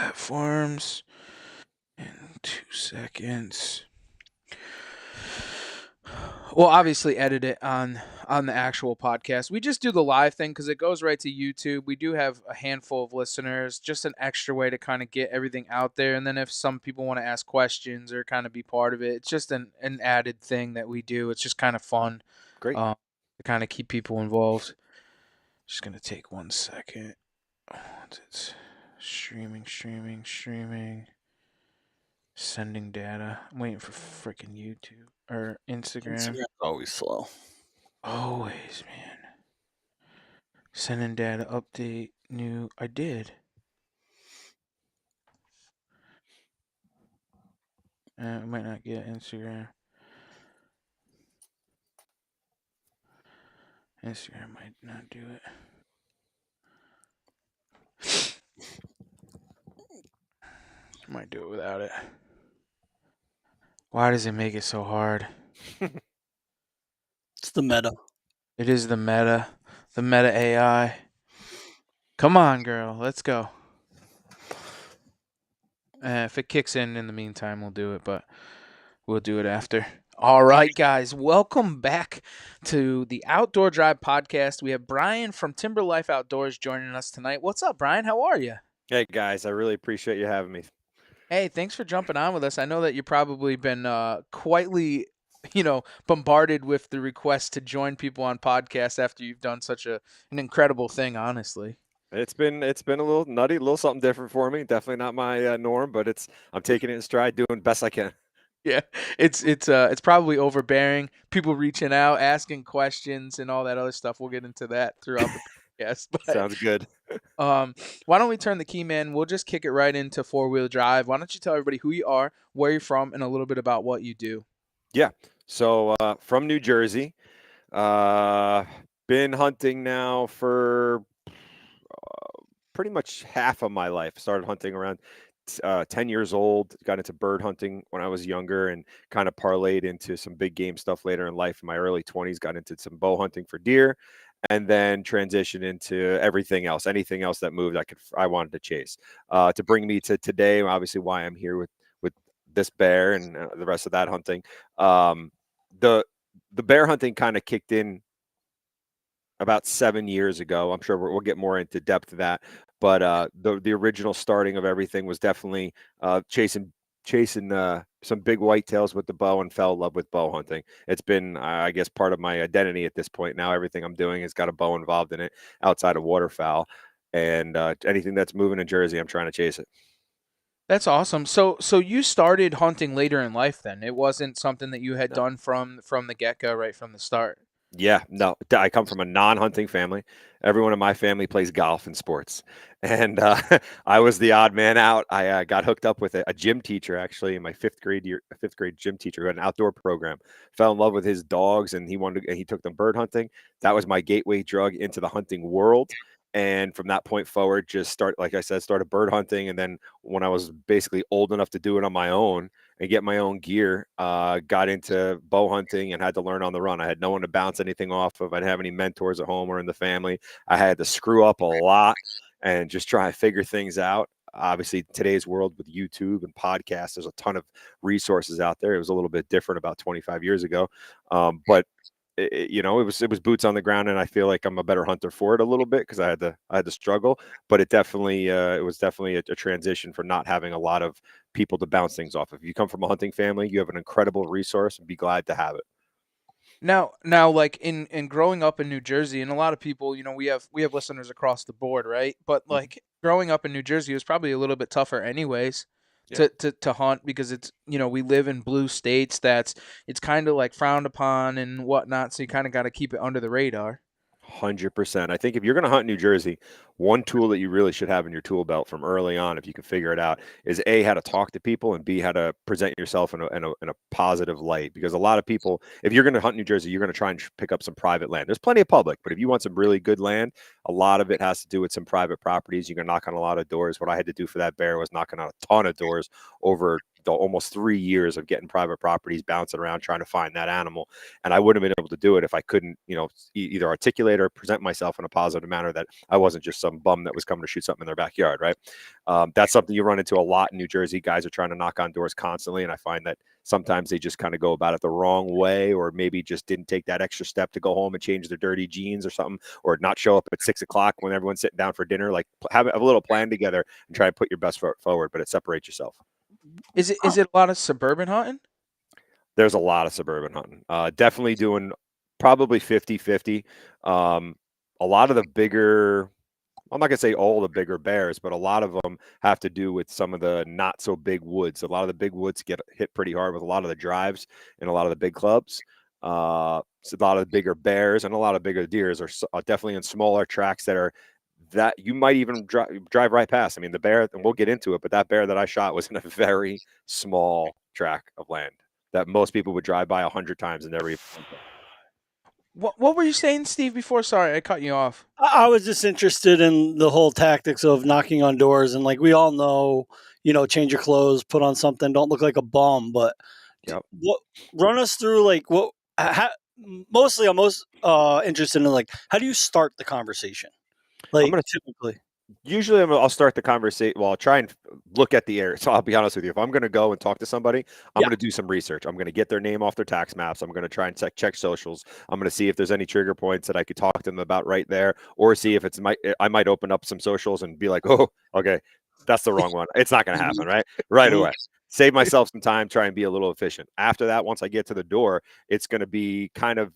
platforms in 2 seconds. We'll obviously edit it on the actual podcast. We just do the live thing because it goes right to YouTube. We do have a handful of listeners, just an extra way to kind of get everything out there. And then if some people want to ask questions or kind of be part of it, it's just an added thing that we do. It's just kind of fun Great. to kind of keep people involved. Just gonna take 1 second. It's streaming. Sending data. I'm waiting for freaking YouTube or Instagram. Instagram's always slow. Always, man. Sending data update new. I did. I might not get Instagram. Instagram might not do it. Might do it without it. Why does it make it so hard? It's the meta. It is the meta AI. Come on, girl. Let's go. If it kicks in the meantime, we'll do it, but we'll do it after. All right, guys. Welcome back to the Outdoor Drive podcast. We have Brian from Timber Life Outdoors joining us tonight. What's up, Brian? How are you? Hey, guys. I really appreciate you having me. Hey, thanks for jumping on with us. I know that you've probably been quietly, bombarded with the request to join people on podcasts after you've done such an incredible thing, honestly. It's been a little nutty, a little something different for me. Definitely not my norm, but I'm taking it in stride, doing the best I can. Yeah, it's probably overbearing. People reaching out, asking questions, and all that other stuff. We'll get into that throughout the podcast. But Sounds good. why don't we turn the key, man? We'll just kick it right into four-wheel drive. Why don't you tell everybody who you are, where you're from, and a little bit about what you do? Yeah. So from New Jersey, been hunting now for pretty much half of my life. Started hunting around 10 years old, got into bird hunting when I was younger and kind of parlayed into some big game stuff later in life. In my early 20s, got into some bow hunting for deer and then transitioned into everything else, anything else that moved I wanted to chase. To bring me to today, obviously why I'm here with this bear and the rest of that hunting. The bear hunting kind of kicked in about 7 years ago. I'm sure we'll get more into depth of that. But the original starting of everything was definitely chasing some big whitetails with the bow and fell in love with bow hunting. It's been, I guess, part of my identity at this point. Now everything I'm doing has got a bow involved in it outside of waterfowl. And anything that's moving in Jersey, I'm trying to chase it. That's awesome. So you started hunting later in life then. It wasn't something that you had done from the get-go, right from the start. Yeah, no, I come from a non-hunting family. Everyone in my family plays golf and sports, and I was the odd man out. I got hooked up with a gym teacher actually in my fifth grade gym teacher who had an outdoor program. Fell in love with his dogs, and he took them bird hunting. That was my gateway drug into the hunting world. And from that point forward, like I said, started bird hunting. And then when I was basically old enough to do it on my own and get my own gear, got into bow hunting and had to learn on the run. I had no one to bounce anything off of. I didn't have any mentors at home or in the family. I had to screw up a lot and just try and figure things out. Obviously, today's world with YouTube and podcasts, there's a ton of resources out there. It was a little bit different about 25 years ago. But it was boots on the ground, and I feel like I'm a better hunter for it a little bit because I had to struggle. But it was definitely a transition for not having a lot of people to bounce things off. If you come from a hunting family, you have an incredible resource, and be glad to have it. Now, like in growing up in New Jersey, and a lot of people, we have listeners across the board, right? But like growing up in New Jersey was probably a little bit tougher, anyways, to hunt because it's we live in blue states it's kind of like frowned upon and whatnot, so you kind of got to keep it under the radar. 100%. I think if you're going to hunt New Jersey, one tool that you really should have in your tool belt from early on, if you can figure it out, is A, how to talk to people, and B, how to present yourself in a positive light. Because a lot of people, if you're going to hunt New Jersey, you're going to try and pick up some private land. There's plenty of public, but if you want some really good land, a lot of it has to do with some private properties. You're going to knock on a lot of doors. What I had to do for that bear was knock on a ton of doors over almost 3 years of getting private properties, bouncing around trying to find that animal. And I wouldn't have been able to do it if I couldn't, either articulate or present myself in a positive manner, that I wasn't just some bum that was coming to shoot something in their backyard, right? That's something you run into a lot in New Jersey. Guys are trying to knock on doors constantly, and I find that sometimes they just kind of go about it the wrong way, or maybe just didn't take that extra step to go home and change their dirty jeans or something, or not show up at 6 o'clock when everyone's sitting down for dinner. Like, have a little plan together and try to put your best foot forward, but it separates yourself. Is it a lot of suburban hunting? There's a lot of suburban hunting. Definitely doing probably 50-50. A lot of the bigger, I'm not going to say all the bigger bears, but a lot of them have to do with some of the not so big woods. A lot of the big woods get hit pretty hard with a lot of the drives and a lot of the big clubs. So a lot of the bigger bears and a lot of bigger deers are definitely in smaller tracks that you might even drive right past. I mean, the bear, and we'll get into it, but that bear that I shot was in a very small tract of land that most people would drive by 100 times and never even. What were you saying, Steve? Before, sorry, I cut you off. I was just interested in the whole tactics of knocking on doors, and like we all know, change your clothes, put on something, don't look like a bum. But Yep. what run us through like what? Mostly, I'm most interested in like how do you start the conversation? Like typically. Usually I'll start the conversation. Well, I'll try and look at the area. So I'll be honest with you. If I'm going to go and talk to somebody, I'm going to do some research. I'm going to get their name off their tax maps. I'm going to try and check socials. I'm going to see if there's any trigger points that I could talk to them about right there, or see if I might open up some socials and be like, oh, okay, that's the wrong one. It's not going to happen, right away. Save myself some time, try and be a little efficient. After that, once I get to the door, it's going to be kind of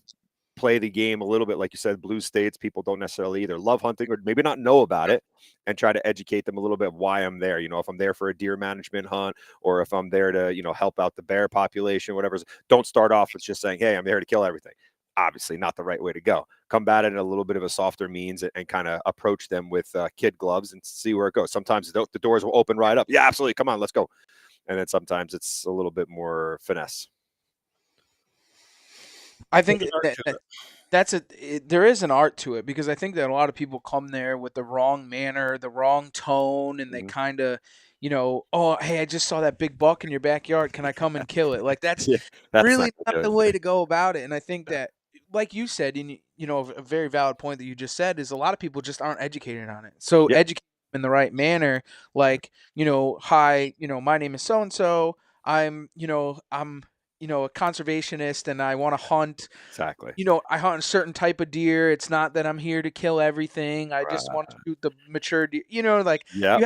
play the game a little bit. Like you said, blue states, people don't necessarily either love hunting or maybe not know about it, and try to educate them a little bit of why I'm there. If I'm there for a deer management hunt, or if I'm there to, help out the bear population, whatever. Don't start off with just saying, hey, I'm here to kill everything. Obviously not the right way to go. Come at it in a little bit of a softer means, and kind of approach them with kid gloves and see where it goes. Sometimes the doors will open right up. Yeah, absolutely. Come on, let's go. And then sometimes it's a little bit more finesse. I think there is an art to it, because I think that a lot of people come there with the wrong manner, the wrong tone, and they kind of, oh, hey, I just saw that big buck in your backyard. Can I come and kill it? Like that's really not the way to go about it. And I think that, like you said, and a very valid point that you just said is a lot of people just aren't educated on it. So educate them in the right manner, like, hi, my name is so and so. I'm a conservationist and I want to hunt. Exactly. I hunt a certain type of deer. It's not that I'm here to kill everything. I just want to shoot the mature deer. You have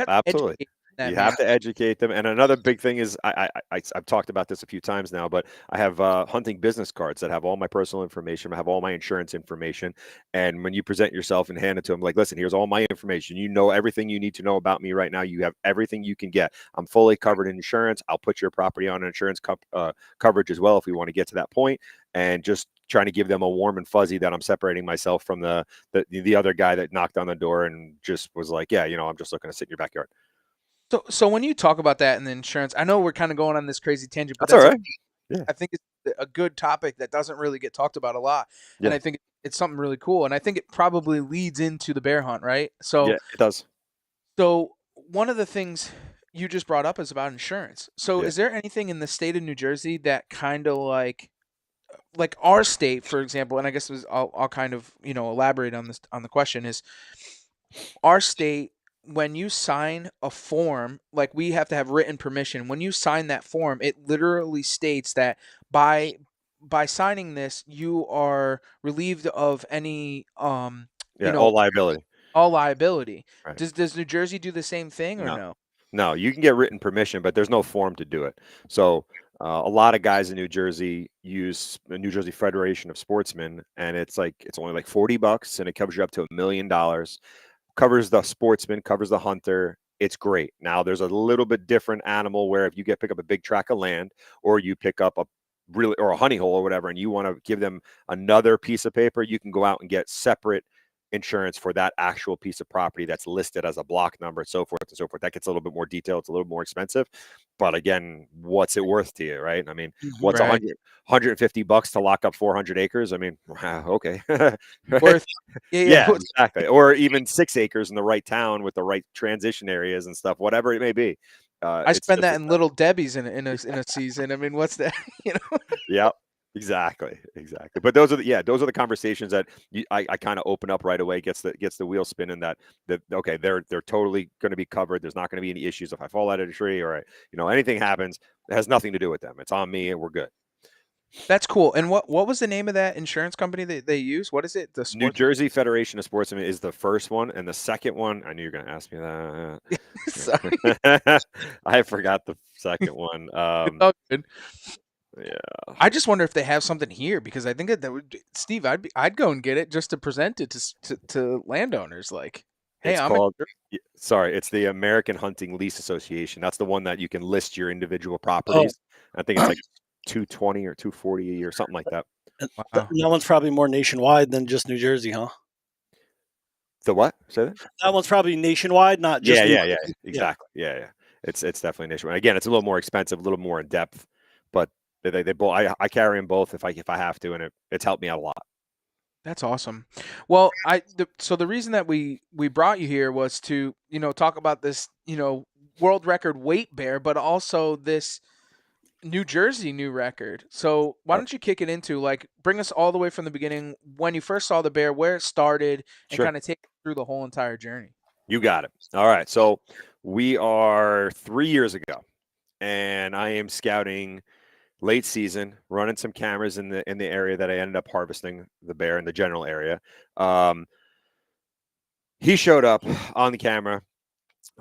absolutely. You have to educate them. And another big thing is I've talked about this a few times now, but I have hunting business cards that have all my personal information. I have all my insurance information. And when you present yourself and hand it to them, like, listen, here's all my information. You know everything you need to know about me right now. You have everything you can get. I'm fully covered in insurance. I'll put your property on insurance coverage as well if we want to get to that point. And just trying to give them a warm and fuzzy that I'm separating myself from the other guy that knocked on the door and just was like, yeah, I'm just looking to sit in your backyard. So when you talk about that and the insurance, I know we're kind of going on this crazy tangent, but that's all right. Yeah. I think it's a good topic that doesn't really get talked about a lot. Yeah. And I think it's something really cool. And I think it probably leads into the bear hunt, right? So yeah, it does. So one of the things you just brought up is about insurance. So is there anything in the state of New Jersey that kind of like our state, for example, and I guess I'll kind of, elaborate on the question is our state, when you sign a form, like we have to have written permission. When you sign that form, it literally states that by signing this, you are relieved of any all liability. All liability. Right. Does New Jersey do the same thing or no? No, you can get written permission, but there's no form to do it. So a lot of guys in New Jersey use the New Jersey Federation of Sportsmen, and it's only like $40, and it covers you up to $1 million. Covers the sportsman, covers the hunter. It's great. Now there's a little bit different animal where if you pick up a big tract of land, or you pick up or a honey hole or whatever, and you want to give them another piece of paper, you can go out and get separate insurance for that actual piece of property that's listed as a block number, so forth and so forth. That gets a little bit more detailed. It's a little more expensive, but again, what's it worth to you, right? I mean, what's $150 to lock up 400 acres? I mean, okay. Worth. Yeah, exactly. Or even 6 acres in the right town with the right transition areas and stuff, whatever it may be. I it's spend just that a in Little Debbie's in a season. I mean, what's that? yeah, exactly. But those are the conversations that I kind of open up right away. Gets the wheel spinning. That okay, they're totally going to be covered. There's not going to be any issues if I fall out of a tree or anything happens. It has nothing to do with them. It's on me, and we're good. That's cool. And what was the name of that insurance company that they use? What is it? The New sports. Jersey Federation of Sportsmen is the first one, and the second one. I knew you were going to ask me that. Sorry. I forgot the second one. Oh, good. Yeah. I just wonder if they have something here because I think that would Steve. I'd go and get it just to present it to landowners. Like, hey, It's I'm a called. Sorry, it's the American Hunting Lease Association. That's the one that you can list your individual Oh, properties. I think it's like 220 or 240 a year, something like that. that wow. one's probably more nationwide than just New Jersey, huh? The what? Say that? That one's probably nationwide, not just New Yeah. Jersey. Yeah. Exactly. Yeah. It's definitely nationwide. Again, it's a little more expensive, a little more in depth, but they both. I carry them both if I have to, and it's helped me out a lot. That's awesome. Well, so the reason that we brought you here was to talk about this world record weight bear, but also this New Jersey new record. So why Uh, don't you kick it into like bring us all the way from the beginning when you first saw the bear, where it started, and sure, kind of take us through the whole entire journey. you got it. All right, so we are 3 years ago, and I am scouting late season, running some cameras in the area that I ended up harvesting the bear in the general area. He showed up on the camera.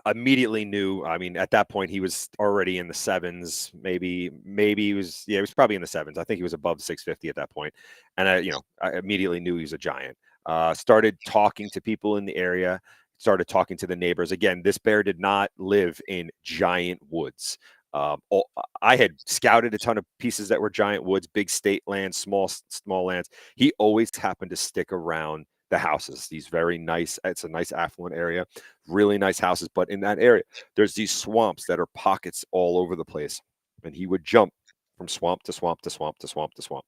Immediately knew. I mean, at that point, he was already in the sevens. Maybe he was. Yeah, he was probably in the sevens. I think he was above 650 at that point. And I immediately knew he was a giant. Started talking to people in the area. Started talking to the neighbors. Again, this bear did not live in giant woods. I had scouted a ton of pieces that were giant woods, big state lands, small lands. He always happened to stick around the houses. These very nice. It's a nice affluent area, really nice houses. But in that area, there's these swamps that are pockets all over the place, and he would jump from swamp to swamp to swamp to swamp to swamp.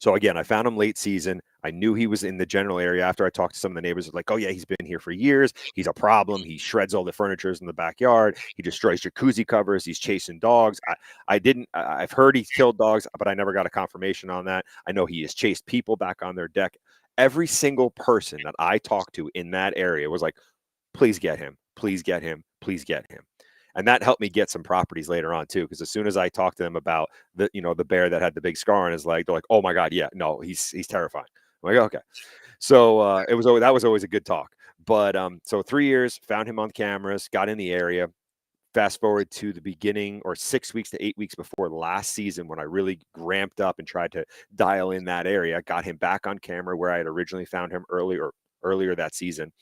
So again, I found him late season. I knew he was in the general area after I talked to some of the neighbors. Like, oh yeah, he's been here for years. He's a problem. He shreds all the furniture in the backyard. He destroys jacuzzi covers. He's chasing dogs. I've heard he's killed dogs, but I never got a confirmation on that. I know he has chased people back on their deck. Every single person that I talked to in that area was like, please get him. Please get him. Please get him. And that helped me get some properties later on too, because as soon as I talked to them about the bear that had the big scar on his leg, they're like, "Oh my god, yeah, no, he's terrifying." I'm like, okay, so that was always a good talk. But so 3 years, found him on cameras, got in the area. Fast forward to the beginning, or 6 weeks to 8 weeks before last season, when I really ramped up and tried to dial in that area, got him back on camera where I had originally found him earlier that season,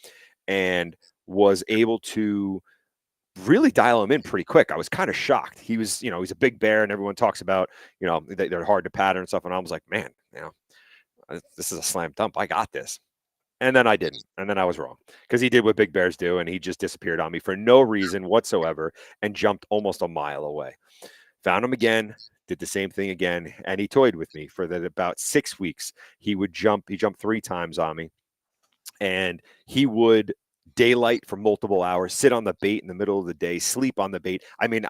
and was able to really dial him in pretty quick. I was kind of shocked. He was, he's a big bear, and everyone talks about, they're hard to pattern and stuff. And I was like, man, this is a slam dunk. I got this. And then I didn't. And then I was wrong, because he did what big bears do, and he just disappeared on me for no reason whatsoever and jumped almost a mile away. Found him again, did the same thing again, and he toyed with me for about 6 weeks. He jumped 3 times on me, and he would daylight for multiple hours, sit on the bait in the middle of the day, sleep on the bait. I mean,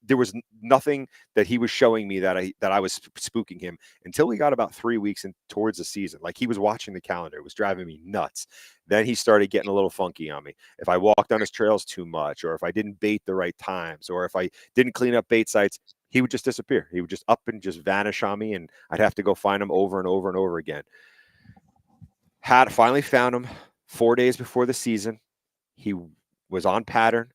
there was nothing that he was showing me that I was spooking him until we got about 3 weeks in towards the season. Like, he was watching the calendar. It was driving me nuts. Then he started getting a little funky on me. If I walked on his trails too much, or if I didn't bait the right times, or if I didn't clean up bait sites, he would just disappear. He would just up and just vanish on me, and I'd have to go find him over and over and over again. Had finally found him 4 days before the season. He was on pattern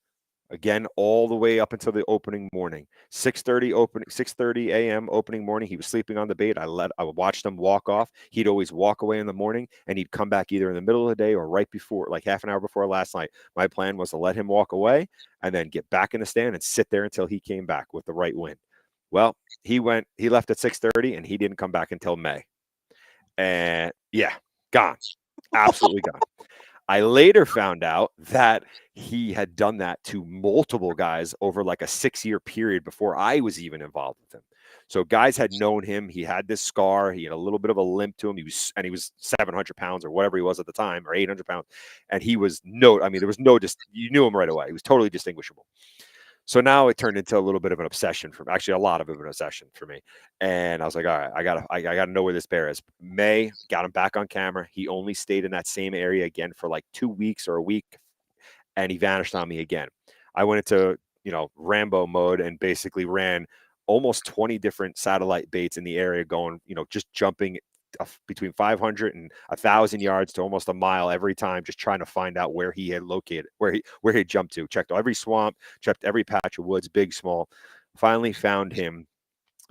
again all the way up until the opening morning. 6:30 a.m. opening morning. He was sleeping on the bait. I watched him walk off. He'd always walk away in the morning, and he'd come back either in the middle of the day or right before, like half an hour before last night. My plan was to let him walk away and then get back in the stand and sit there until he came back with the right wind. Well, he left at 6:30, and he didn't come back until May. And yeah, gone. Absolutely gone. I later found out that he had done that to multiple guys over like a 6-year period before I was even involved with him. So guys had known him. He had this scar. He had a little bit of a limp to him. He was 700 pounds or whatever he was at the time, or 800 pounds. And he was there was you knew him right away. He was totally distinguishable. So now it turned into a little bit of an obsession for me, actually a lot of an obsession for me. And I was like, all right, I gotta know where this bear is. May got him back on camera. He only stayed in that same area again for like 2 weeks or a week, and he vanished on me again. I went into, Rambo mode and basically ran almost 20 different satellite baits in the area, going, just jumping between 500 and 1,000 yards to almost a mile every time, just trying to find out where he had located, where he jumped to. Checked every swamp, checked every patch of woods, big, small. Finally found him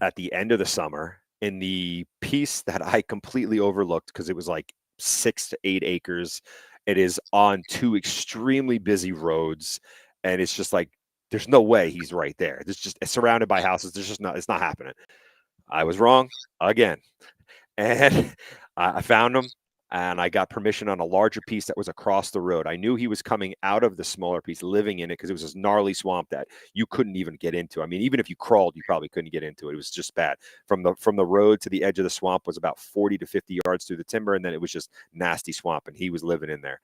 at the end of the summer in the piece that I completely overlooked because it was like 6 to 8 acres. It is on 2 extremely busy roads, and it's just like there's no way he's right there. It's surrounded by houses. It's not happening. I was wrong again. And I found him, and I got permission on a larger piece that was across the road. I knew he was coming out of the smaller piece, living in it, because it was this gnarly swamp that you couldn't even get into. I mean, even if you crawled, you probably couldn't get into it. It was just bad. From the road to the edge of the swamp was about 40 to 50 yards through the timber, and then it was just nasty swamp, and he was living in there.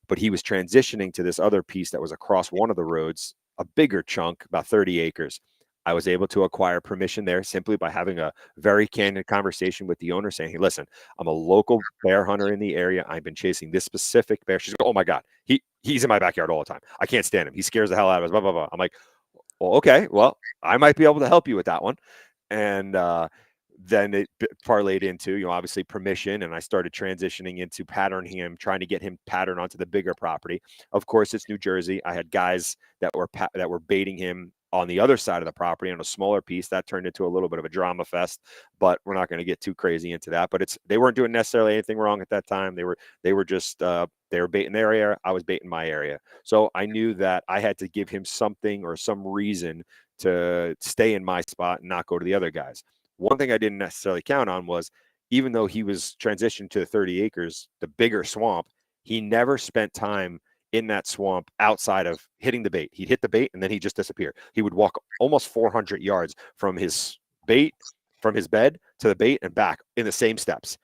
But he was transitioning to this other piece that was across one of the roads, a bigger chunk, about 30 acres. I was able to acquire permission there simply by having a very candid conversation with the owner saying, hey, listen, I'm a local bear hunter in the area. I've been chasing this specific bear. She's like, oh my God, he's in my backyard all the time. I can't stand him. He scares the hell out of us, blah, blah, blah. I'm like, well, okay, well, I might be able to help you with that one. And then it parlayed into, obviously permission. And I started transitioning into patterning him, trying to get him patterned onto the bigger property. Of course, it's New Jersey. I had guys that were baiting him on the other side of the property on a smaller piece. That turned into a little bit of a drama fest, but we're not going to get too crazy into that. But they weren't doing necessarily anything wrong at that time. They were just they were baiting their area. I was baiting my area. So I knew that I had to give him something or some reason to stay in my spot and not go to the other guys. One thing I didn't necessarily count on was, even though he was transitioned to the 30 acres, the bigger swamp, he never spent time in that swamp outside of hitting the bait. He'd hit the bait and then he'd just disappear. He would walk almost 400 yards from his bait, from his bed to the bait and back in the same steps.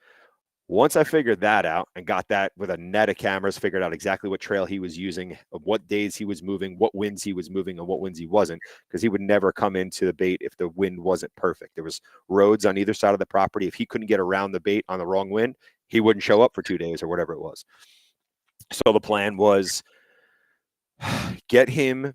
Once I figured that out and got that with a net of cameras, figured out exactly what trail he was using, what days he was moving, what winds he was moving, and what winds he wasn't, because he would never come into the bait if the wind wasn't perfect. There was roads on either side of the property. If he couldn't get around the bait on the wrong wind, he wouldn't show up for 2 days or whatever it was. So the plan was get him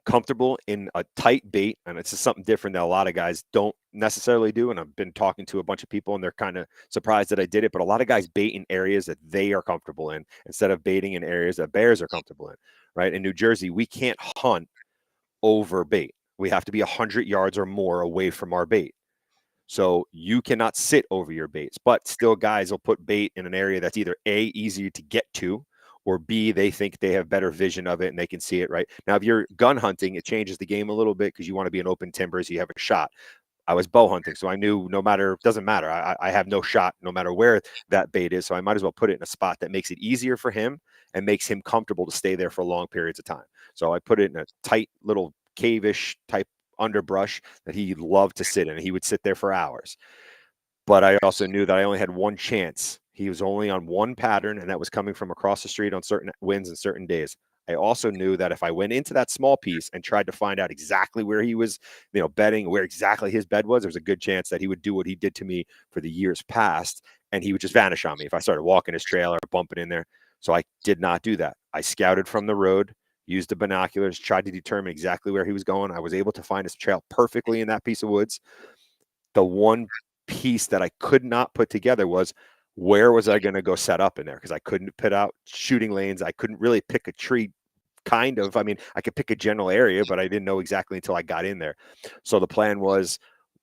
comfortable in a tight bait, and it's just something different that a lot of guys don't necessarily do. And I've been talking to a bunch of people, and they're kind of surprised that I did it. But a lot of guys bait in areas that they are comfortable in instead of baiting in areas that bears are comfortable in. Right? In New Jersey, we can't hunt over bait. We have to be 100 yards or more away from our bait. So you cannot sit over your baits, but still guys will put bait in an area that's either A, easier to get to, or B, they think they have better vision of it and they can see it, right? Now, if you're gun hunting, it changes the game a little bit because you want to be in open timbers, you have a shot. I was bow hunting, so I knew doesn't matter. I have no shot no matter where that bait is, so I might as well put it in a spot that makes it easier for him and makes him comfortable to stay there for long periods of time. So I put it in a tight little cave-ish type underbrush that he loved to sit in. He would sit there for hours. But I also knew that I only had one chance. He was only on one pattern, and that was coming from across the street on certain winds and certain days. I also knew that if I went into that small piece and tried to find out exactly where he was, bedding, where exactly his bed was, there was a good chance that he would do what he did to me for the years past, and he would just vanish on me if I started walking his trail or bumping in there. So I did not do that. I scouted from the road, used the binoculars, tried to determine exactly where he was going. I was able to find his trail perfectly in that piece of woods. The one piece that I could not put together was, where was I going to go set up in there? Because I couldn't put out shooting lanes. I couldn't really pick a tree, kind of. I mean, I could pick a general area, but I didn't know exactly until I got in there. So the plan was,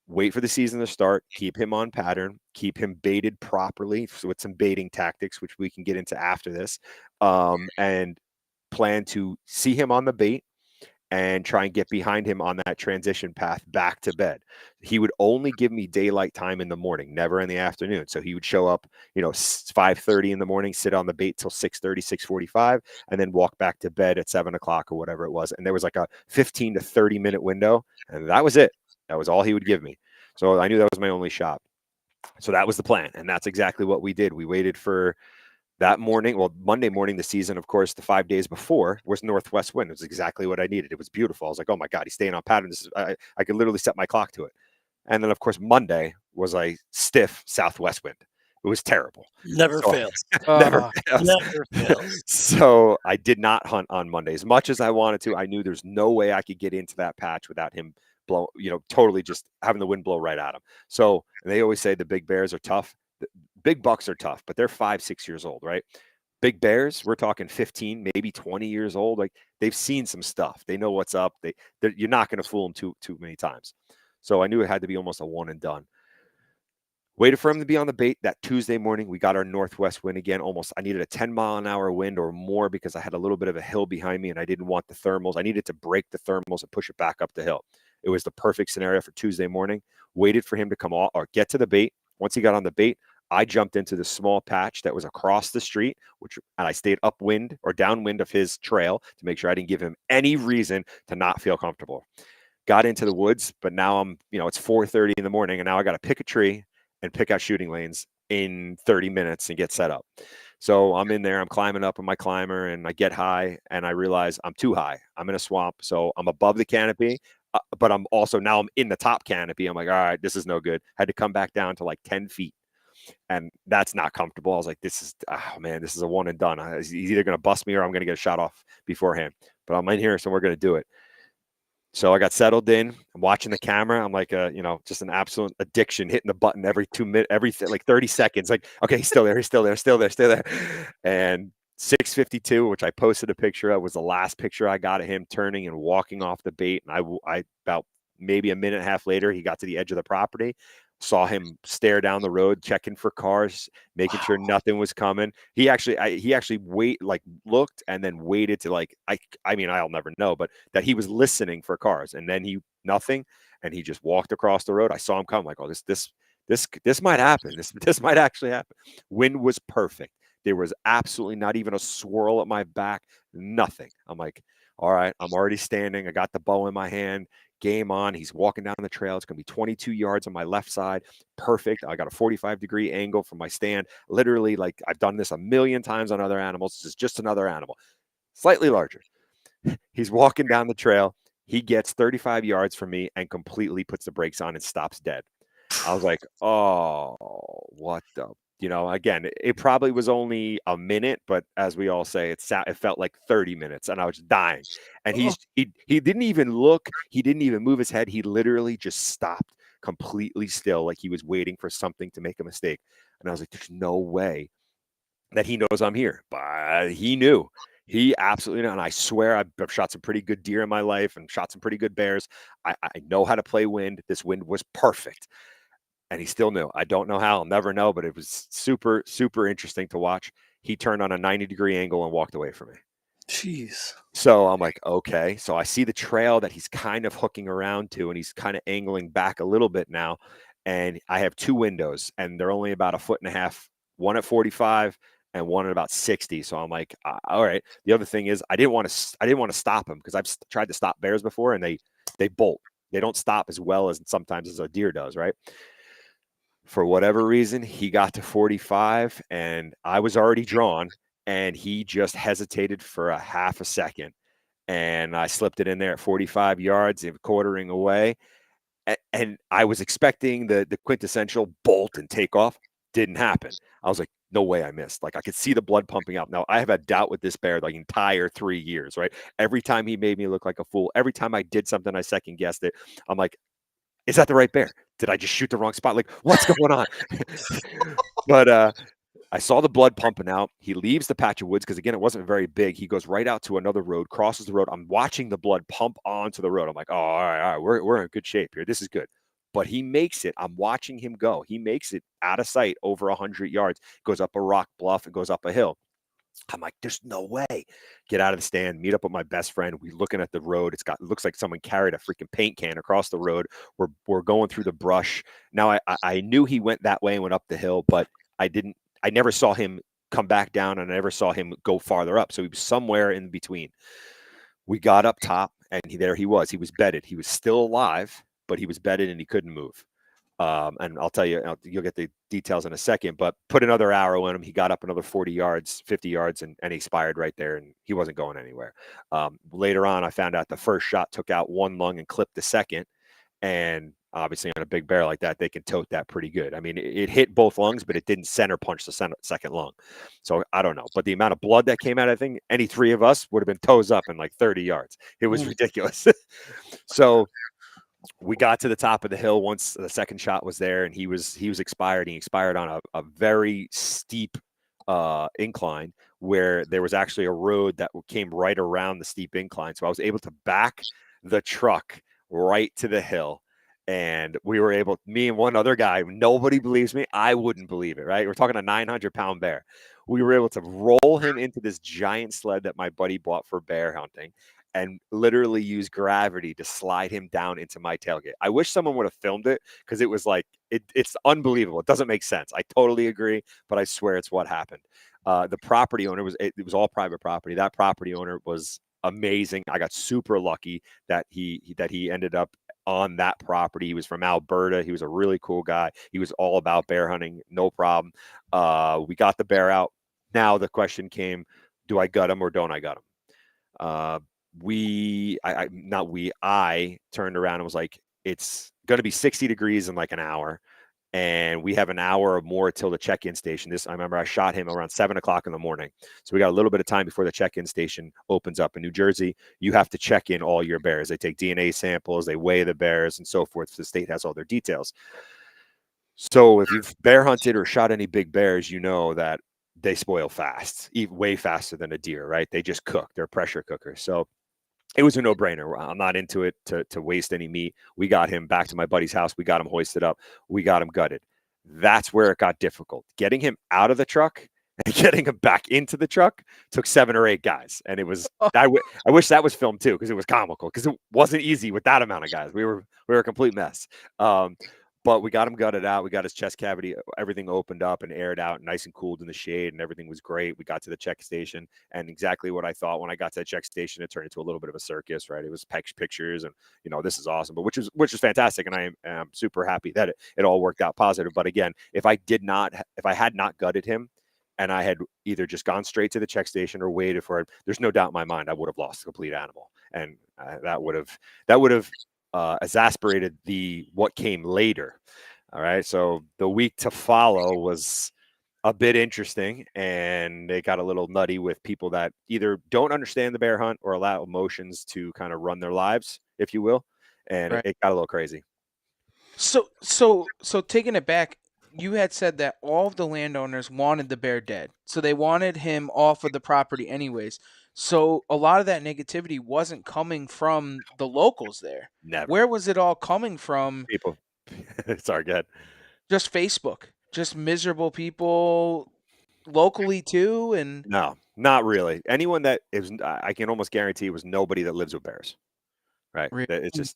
wait for the season to start, keep him on pattern, keep him baited properly with some baiting tactics, which we can get into after this, and plan to see him on the bait and try and get behind him on that transition path back to bed. He would only give me daylight time in the morning, never in the afternoon. So he would show up, 5:30 in the morning, sit on the bait till 6:30, 6:45, and then walk back to bed at 7 o'clock or whatever it was. And there was like a 15 to 30-minute window, and that was it. That was all he would give me. So I knew that was my only shot. So that was the plan, and that's exactly what we did. We waited for That morning, well, Monday morning, the season, of course, the 5 days before was northwest wind. It was exactly what I needed. It was beautiful. I was like, oh my God, he's staying on pattern. I could literally set my clock to it. And then, of course, Monday was a stiff southwest wind. It was terrible. Never So fails. never Uh, fails. Never fails. So I did not hunt on Monday as much as I wanted to. I knew there's no way I could get into that patch without him totally just having the wind blow right at him. So they always say the big bears are tough. The big bucks are tough, but they're 5, 6 years old, right? Big bears, we're talking 15, maybe 20 years old. Like they've seen some stuff. They know what's up. You're not going to fool them too many times. So I knew it had to be almost a one and done. Waited for him to be on the bait that Tuesday morning. We got our northwest wind again. Almost, I needed a 10-mile-an-hour wind or more because I had a little bit of a hill behind me and I didn't want the thermals. I needed to break the thermals and push it back up the hill. It was the perfect scenario for Tuesday morning. Waited for him to come off or get to the bait. Once he got on the bait, I jumped into the small patch that was across the street, and I stayed upwind or downwind of his trail to make sure I didn't give him any reason to not feel comfortable. Got into the woods, but now it's 4:30 in the morning, and now I got to pick a tree and pick out shooting lanes in 30 minutes and get set up. So I'm in there, I'm climbing up on my climber and I get high and I realize I'm too high. I'm in a swamp. So I'm above the canopy, but I'm in the top canopy. I'm like, all right, this is no good. Had to come back down to like 10 feet. And that's not comfortable. I was like, this is a one and done. He's either going to bust me or I'm going to get a shot off beforehand. But I'm in here, so we're going to do it. So I got settled in. I'm watching the camera. I'm like, just an absolute addiction, hitting the button every 2 minutes, like 30 seconds. Like, okay, he's still there, still there. And 6:52, which I posted a picture of, was the last picture I got of him turning and walking off the bait. And I about maybe a minute and a half later, he got to the edge of the property. Saw him stare down the road, checking for cars, making sure nothing was coming. He actually looked and then waited to I'll never know, but that he was listening for cars, and then nothing, and he just walked across the road. I saw him come, like, oh, this might happen. This might actually happen. Wind was perfect. There was absolutely not even a swirl at my back, nothing. I'm like, all right, I'm already standing. I got the bow in my hand. Game on. He's walking down the trail. It's going to be 22 yards on my left side. Perfect. I got a 45-degree angle from my stand. Literally, like, I've done this a million times on other animals. This is just another animal, slightly larger. He's walking down the trail. He gets 35 yards from me and completely puts the brakes on and stops dead. I was like, oh, what the? Again, it probably was only a minute, but as we all say, it felt like 30 minutes, and I was dying. And he didn't even look. He didn't even move his head. He literally just stopped completely still, like he was waiting for something to make a mistake. And I was like, there's no way that he knows I'm here. But he knew. He absolutely knew. And I swear I've shot some pretty good deer in my life and shot some pretty good bears. I know how to play wind. This wind was perfect. And he still knew. I don't know how. I'll never know, but it was super, super interesting to watch. He turned on a 90-degree angle and walked away from me. Jeez. So I'm like, okay. So I see the trail that he's kind of hooking around to, and he's kind of angling back a little bit now. And I have two windows, and they're only about 1.5 feet, one at 45 and one at about 60. So I'm like, all right. The other thing is I didn't want to stop him because I've tried to stop bears before, and they bolt. They don't stop as well as sometimes as a deer does, right? For whatever reason, he got to 45 and I was already drawn, and he just hesitated for a half a second. And I slipped it in there at 45 yards, quartering away. And I was expecting the quintessential bolt and take off. Didn't happen. I was like, no way I missed. Like, I could see the blood pumping out. Now, I have had doubt with this bear the entire 3 years, right? Every time he made me look like a fool, every time I did something, I second guessed it. I'm like, is that the right bear? Did I just shoot the wrong spot? Like, what's going on? But I saw the blood pumping out. He leaves the patch of woods because, again, it wasn't very big. He goes right out to another road, crosses the road. I'm watching the blood pump onto the road. I'm like, oh, all right, we're in good shape here. This is good. But he makes it. I'm watching him go. He makes it out of sight over 100 yards, goes up a rock bluff and goes up a hill. I'm like, there's no way. Get out of the stand, meet up with my best friend. We're looking at the road. It looks like someone carried a freaking paint can across the road. We're going through the brush. Now I knew he went that way and went up the hill, but I never saw him come back down, and I never saw him go farther up. So he was somewhere in between. We got up top, and there he was. He was bedded. He was still alive, but he was bedded and he couldn't move. And I'll tell you, you'll get the details in a second, but put another arrow in him. He got up another 40 yards, 50 yards, and he expired right there, and he wasn't going anywhere. Later on, I found out the first shot took out one lung and clipped the second. And obviously on a big bear like that, they can tote that pretty good. I mean, it hit both lungs, but it didn't center punch the second lung. So I don't know. But the amount of blood that came out, I think any three of us would have been toes up in like 30 yards. It was ridiculous. So we got to the top of the hill once the second shot was there, and he was expired. He expired on a very steep incline where there was actually a road that came right around the steep incline. So I was able to back the truck right to the hill. And we were able, me and one other guy, nobody believes me. I wouldn't believe it, right? We're talking a 900-pound bear. We were able to roll him into this giant sled that my buddy bought for bear hunting and literally use gravity to slide him down into my tailgate. I wish someone would have filmed it because it was like, it's unbelievable. It doesn't make sense. I totally agree, but I swear it's what happened. The property owner it was all private property. That property owner was amazing. I got super lucky that he ended up on that property. He was from Alberta. He was a really cool guy. He was all about bear hunting, no problem. We got the bear out. Now the question came, do I gut him or don't I gut him? I turned around and was like, it's going to be 60 degrees in like an hour. And we have an hour or more till the check-in station. I remember I shot him around 7:00 in the morning. So we got a little bit of time before the check-in station opens up. In New Jersey, you have to check in all your bears. They take DNA samples, they weigh the bears and so forth. The state has all their details. So if you've bear hunted or shot any big bears, you know that they spoil fast, way faster than a deer, right? They just cook. They're pressure cookers. So it was a no-brainer. I'm not into it to waste any meat. We got him back to my buddy's house. We got him hoisted up. We got him gutted. That's where it got difficult. Getting him out of the truck and getting him back into the truck took 7 or 8 guys. And it was, I wish that was filmed too, because it was comical, because it wasn't easy with that amount of guys. We were a complete mess. But we got him gutted out. We got his chest cavity, everything opened up and aired out, nice and cooled in the shade, and everything was great. We got to the check station, and exactly what I thought when I got to the check station, it turned into a little bit of a circus, right? It was pictures, and this is awesome, but which is fantastic, and I am super happy that it all worked out positive. But again, if I had not gutted him, and I had either just gone straight to the check station or waited for it, there's no doubt in my mind I would have lost the complete animal, and that would have exasperated what came later. All right. So the week to follow was a bit interesting, and it got a little nutty with people that either don't understand the bear hunt or allow emotions to kind of run their lives, if you will. And Right. it got a little crazy. So taking it back, you had said that all of the landowners wanted the bear dead. So they wanted him off of the property anyways. So a lot of that negativity wasn't coming from the locals there. Never. Where was it all coming from? People. Sorry, go ahead. Just Facebook. Just miserable people locally too, and No, not really. Anyone that is, I can almost guarantee, was nobody that lives with bears. Right.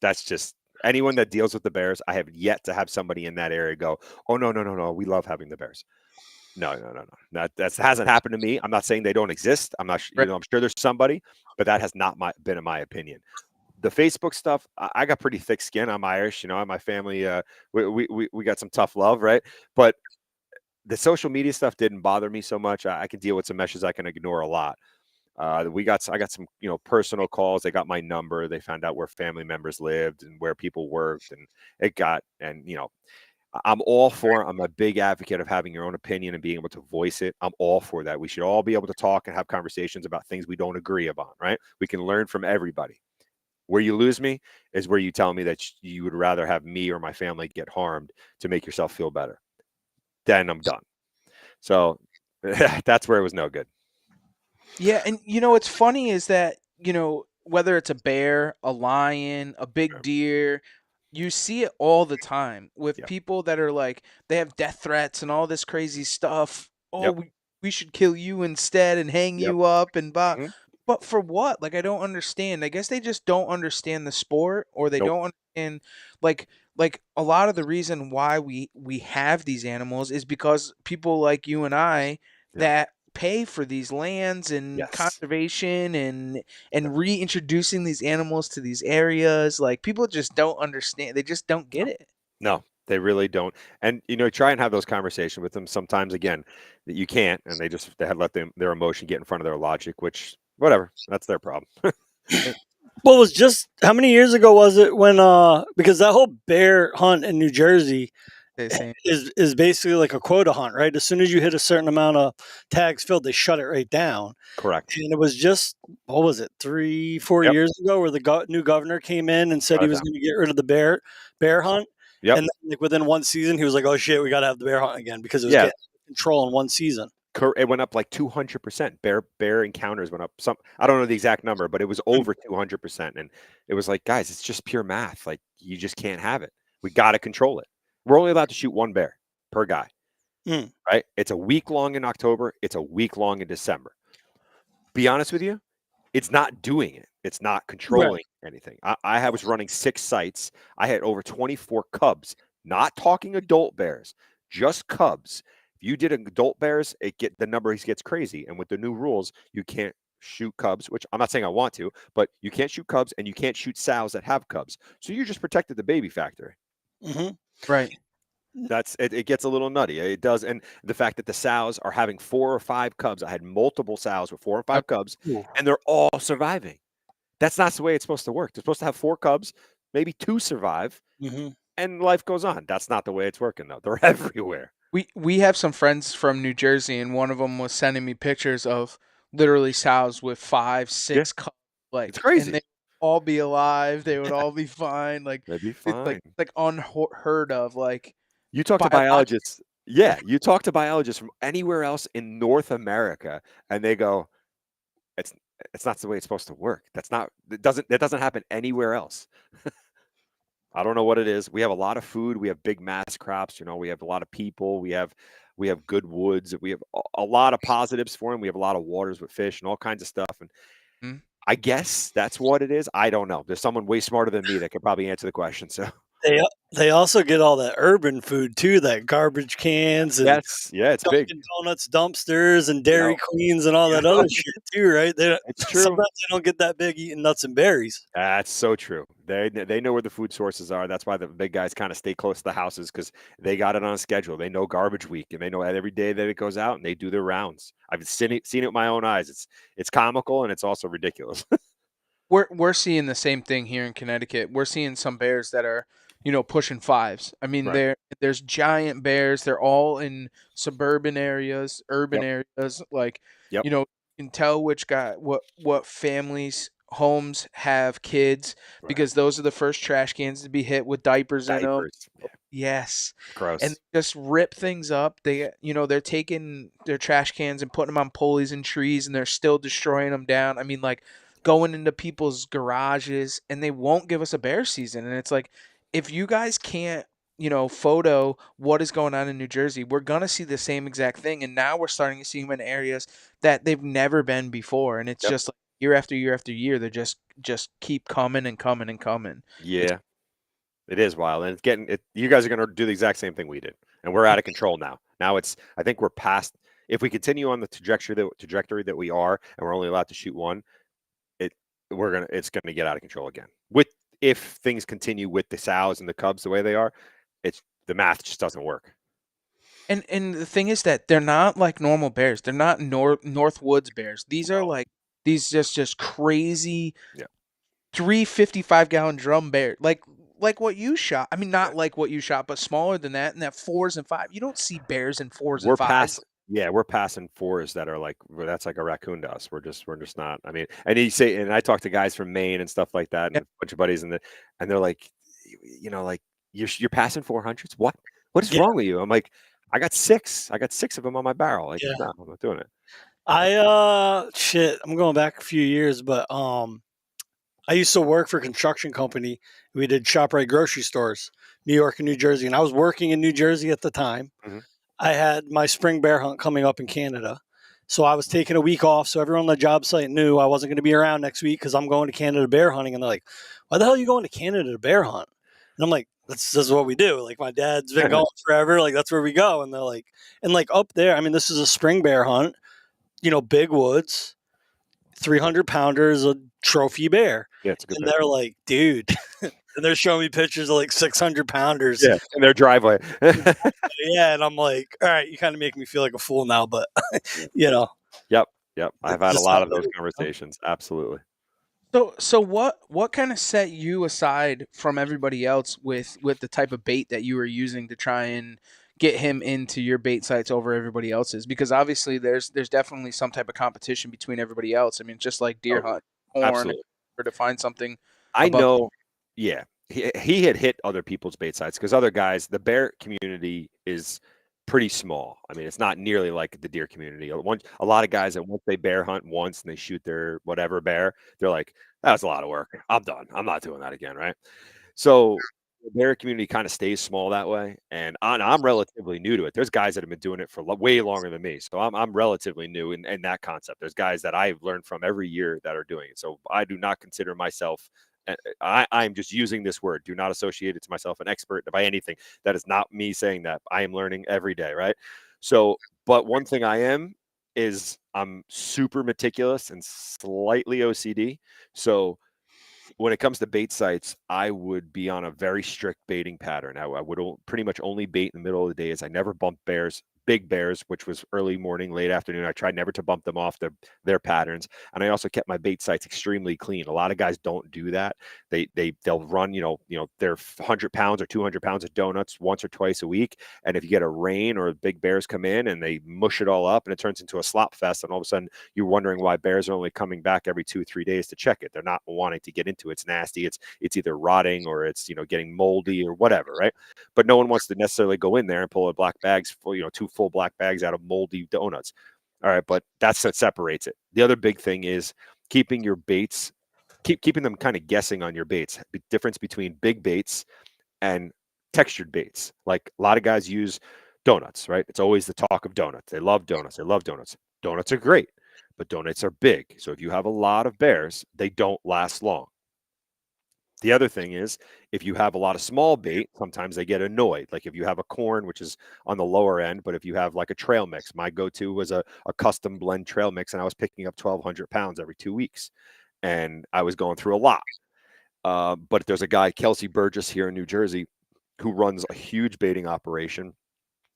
That's just anyone that deals with the bears. I have yet to have somebody in that area go, oh, no. We love having the bears. No. That hasn't happened to me. I'm not saying they don't exist. I'm not, right. I'm sure there's somebody, but that has not been in my opinion. The Facebook stuff, I got pretty thick skin. I'm Irish, my family, we got some tough love, right? But the social media stuff didn't bother me so much. I can deal with some meshes. I can ignore a lot. I got some, personal calls. They got my number. They found out where family members lived and where people worked, and I'm all for it. I'm a big advocate of having your own opinion and being able to voice it. I'm all for that. We should all be able to talk and have conversations about things we don't agree about, right? We can learn from everybody. Where you lose me is where you tell me that you would rather have me or my family get harmed to make yourself feel better. Then I'm done. So that's where it was no good. Yeah, and what's funny is that, whether it's a bear, a lion, a big deer, you see it all the time with people that are like, they have death threats and all this crazy stuff. Oh, we should kill you instead and hang you up and blah. Mm-hmm. But for what? Like, I don't understand. I guess they just don't understand the sport, or they don't understand, like a lot of the reason why we have these animals is because people like you and I that pay for these lands and conservation and reintroducing these animals to these areas. Like, people just don't understand. They just don't get it. No, They really don't. And try and have those conversations with them. Sometimes, again, that you can't, and they had let their emotion get in front of their logic, which whatever, that's their problem. Well, it was just how many years ago was it when because that whole bear hunt in New Jersey is basically like a quota hunt, right? As soon as you hit a certain amount of tags filled, they shut it right down. Correct. And it was just, what was it, 3-4 Yep. years ago, where the new governor came in and said he was going to get rid of the bear hunt. Yep. And then, like, within one season, he was like, "Oh shit, we got to have the bear hunt again," because it was getting out of control in one season. It went up like 200%. Bear encounters went up. I don't know the exact number, but it was over 200%. And it was like, guys, it's just pure math. Like, you just can't have it. We got to control it. We're only allowed to shoot one bear per guy. Right? It's a week long in October. It's a week long in December. Be honest with you, it's not doing it. It's not controlling anything. I was running 6 sites. I had over 24 cubs, not talking adult bears, just cubs. If you did adult bears, the number gets crazy. And with the new rules, you can't shoot cubs, which I'm not saying I want to, but you can't shoot cubs and you can't shoot sows that have cubs. So you just protected the baby factory. Right. That's it gets a little nutty. It does. And the fact that the sows are having 4 or 5 cubs. I had multiple sows with 4 or 5 cubs, and they're all surviving. That's not the way it's supposed to work. They're supposed to have 4 cubs, maybe 2 survive, and life goes on. That's not the way it's working, though. They're everywhere. We have some friends from New Jersey, and one of them was sending me pictures of literally sows with 5, 6 cubs. Like, it's crazy. And they would all be alive. They would all be fine. Like, they'd be it's fine. like unheard of. Like, you talk to biologists. Yeah, you talk to biologists from anywhere else in North America, and they go, "It's not the way it's supposed to work. That doesn't happen anywhere else." I don't know what it is. We have a lot of food. We have big mass crops. We have a lot of people. We have good woods. We have a lot of positives for them. We have a lot of waters with fish and all kinds of stuff. And I guess that's what it is. I don't know. There's someone way smarter than me that could probably answer the question. So they also get all that urban food too, that garbage cans and it's big. Donuts dumpsters and Dairy Queens and all that other shit too, right? It's true. Sometimes they don't get that big eating nuts and berries. That's so true. They know where the food sources are. That's why the big guys kind of stay close to the houses, because they got it on a schedule. They know garbage week, and they know every day that it goes out, and they do their rounds. I've seen it with my own eyes. It's comical, and it's also ridiculous. We're seeing the same thing here in Connecticut. We're seeing some bears that are, pushing 5s. I mean, there's giant bears. They're all in suburban areas, urban areas. Like, you can tell which what families, homes have kids, because those are the first trash cans to be hit with diapers in them. Yes. Gross. And just rip things up. They're taking their trash cans and putting them on pulleys and trees, and they're still destroying them down. I mean, like, going into people's garages, and they won't give us a bear season. And it's like, if you guys can't, photo what is going on in New Jersey, we're going to see the same exact thing. And now we're starting to see them in areas that they've never been before. And it's just like year after year after year, they just keep coming and coming and coming. Yeah, it is wild. And you guys are going to do the exact same thing we did. And we're out of control now. Now I think we're past, if we continue on the trajectory that we are, and we're only allowed to shoot one, it's gonna get out of control again. If things continue with the sows and the cubs the way they are, the math just doesn't work. And the thing is that they're not like normal bears. They're not North Woods bears. These are like these just crazy 355-gallon drum bear. Like what you shot. I mean, not like what you shot, but smaller than that. And that 4s and 5s. You don't see bears in 4s and 5s. We're passing 4s that are like, that's like a raccoon to us. We're just not. I mean, and I talk to guys from Maine and stuff like that, and a bunch of buddies, and they're like, like you're passing 400s. What is wrong with you? I'm like, I got 6 of them on my barrel. Like, no, I'm not doing it. I'm going back a few years, but I used to work for a construction company. We did ShopRite grocery stores, New York and New Jersey, and I was working in New Jersey at the time. I had my spring bear hunt coming up in Canada. So I was taking a week off. So everyone on the job site knew I wasn't going to be around next week because I'm going to Canada bear hunting. And they're like, why the hell are you going to Canada to bear hunt? And I'm like, this is what we do. Like, my dad's been going forever. Like, that's where we go. And they're like, and like up there, I mean, this is a spring bear hunt, big woods, 300 pounders, a trophy bear. Yeah, it's a good and bear. they're like, dude, And they're showing me pictures of like 600 pounders. Yeah, in their driveway. Yeah, and I'm like, all right, you kind of make me feel like a fool now, but you know. Yep. I've had a Just lot how of it those is, conversations. Absolutely. So what kind of set you aside from everybody else with the type of bait that you were using to try and get him into your bait sites over everybody else's? Because obviously there's definitely some type of competition between everybody else. I mean, just like deer Oh, hunt, corn, absolutely. or to find something I above. know. Yeah, he had hit other people's bait sites because other guys, the bear community is pretty small. I mean, it's not nearly like the deer community. A lot of guys that once they bear hunt once and they shoot their whatever bear, they're like, "That was a lot of work. I'm done. I'm not doing that again." Right? So the bear community kind of stays small that way, and I'm relatively new to it. There's guys that have been doing it for way longer than me, so I'm relatively new in that concept. There's guys that I've learned from every year that are doing it. So I do not consider myself. I'm just using this word. Do not associate it to myself an expert by anything. That is not me saying that. I am learning every day, right? So, but one thing I am is I'm super meticulous and slightly OCD. So when it comes to bait sites, I would be on a very strict baiting pattern. I would pretty much only bait in the middle of the days. I never bumped bears, big bears, which was early morning, late afternoon. I tried never to bump them off their patterns, and I also kept my bait sites extremely clean. A lot of guys don't do that. They'll run their 100 pounds or 200 pounds of donuts once or twice a week, and if you get a rain or big bears come in and they mush it all up, and it turns into a slop fest, and all of a sudden you're wondering why bears are only coming back every 2 or 3 days to check it. They're not wanting to get into it. It's nasty. It's either rotting or it's getting moldy or whatever, right? But no one wants to necessarily go in there and pull a black bags full, two full black bags out of moldy donuts. All right, but that's what separates it. The other big thing is keeping your baits, keeping them kind of guessing on your baits. The difference between big baits and textured baits. Like a lot of guys use donuts, right? It's always the talk of donuts. They love donuts. They love donuts. Donuts are great, but donuts are big. So if you have a lot of bears, they don't last long. The other thing is if you have a lot of small bait, sometimes they get annoyed. Like if you have a corn, which is on the lower end, but if you have like a trail mix, my go-to was a custom blend trail mix, and I was picking up 1,200 pounds every 2 weeks. And I was going through a lot. But there's a guy, Kelsey Burgess, here in New Jersey, who runs a huge baiting operation.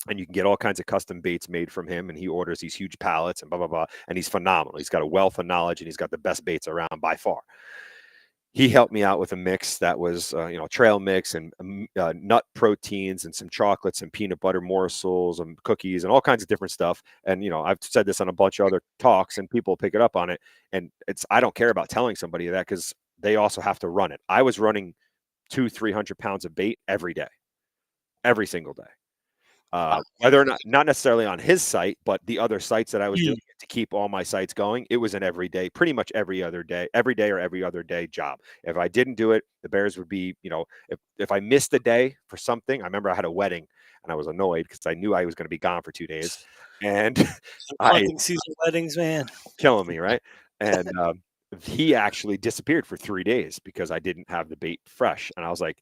And you can get all kinds of custom baits made from him. And he orders these huge pallets and blah, blah, blah. And he's phenomenal. He's got a wealth of knowledge and he's got the best baits around by far. He helped me out with a mix that was, trail mix and nut proteins and some chocolates and peanut butter morsels and cookies and all kinds of different stuff. And, I've said this on a bunch of other talks and people pick it up on it. And I don't care about telling somebody that because they also have to run it. I was running 200-300 pounds of bait every day, every single day. Whether or not necessarily on his site, but the other sites that I was doing to keep all my sites going, it was an everyday, pretty much every day or every other day job. If I didn't do it, the bears would be, if I missed a day for something, I remember I had a wedding and I was annoyed because I knew I was going to be gone for 2 days, and Hunting season weddings, man, killing me, right? And he actually disappeared for 3 days because I didn't have the bait fresh, and I was like,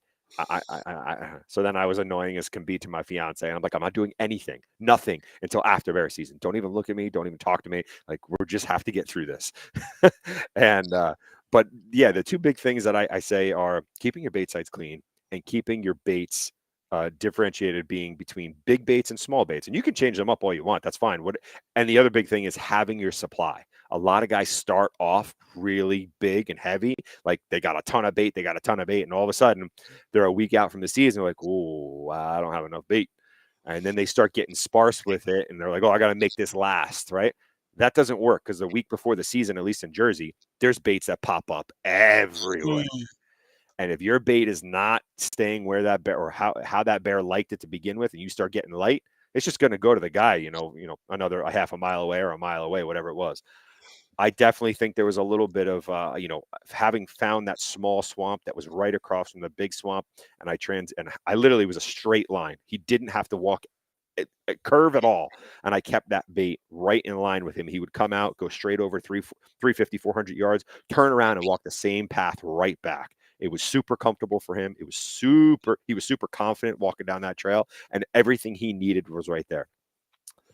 so then I was annoying as can be to my fiance, and I'm like, I'm not doing anything, nothing until after bear season. Don't even look at me. Don't even talk to me. Like we just have to get through this. And but yeah, the two big things that I say are keeping your bait sites clean and keeping your baits differentiated, being between big baits and small baits. And you can change them up all you want. That's fine. And the other big thing is having your supply. A lot of guys start off really big and heavy, like they got a ton of bait, and all of a sudden they're a week out from the season, like, oh, I don't have enough bait. And then they start getting sparse with it, and they're like, oh, I got to make this last, right? That doesn't work because the week before the season, at least in Jersey, there's baits that pop up everywhere. And if your bait is not staying where that bear or how that bear liked it to begin with, and you start getting light, it's just going to go to the guy, another a half a mile away or a mile away, whatever it was. I definitely think there was a little bit of, having found that small swamp that was right across from the big swamp, and I literally was a straight line. He didn't have to walk a curve at all, and I kept that bait right in line with him. He would come out, go straight over 350, 400 yards, turn around and walk the same path right back. It was super comfortable for him. He was super confident walking down that trail, and everything he needed was right there.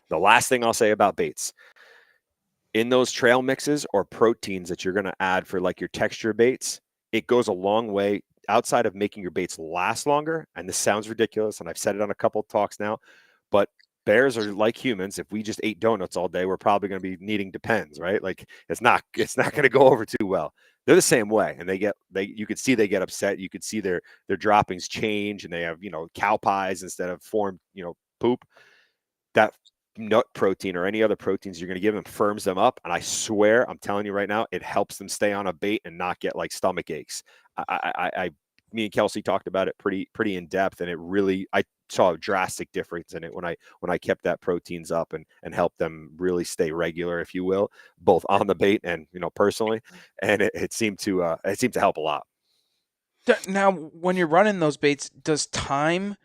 The last thing I'll say about baits, in those trail mixes or proteins that you're going to add for like your texture baits, it goes a long way outside of making your baits last longer, and this sounds ridiculous, and I've said it on a couple of talks now, but bears are like humans. If we just ate donuts all day, we're probably going to be needing Depends, right? Like it's not going to go over too well. They're the same way, and you could see they get upset. You could see their droppings change, and they have cow pies instead of formed poop. That nut protein or any other proteins you're going to give them firms them up, and I swear, I'm telling you right now, it helps them stay on a bait and not get like stomach aches. Me and Kelsey talked about it pretty in depth, and I saw a drastic difference in it when I kept that proteins up and helped them really stay regular, if you will, both on the bait and personally, and it seemed to help a lot. Now, when you're running those baits, does time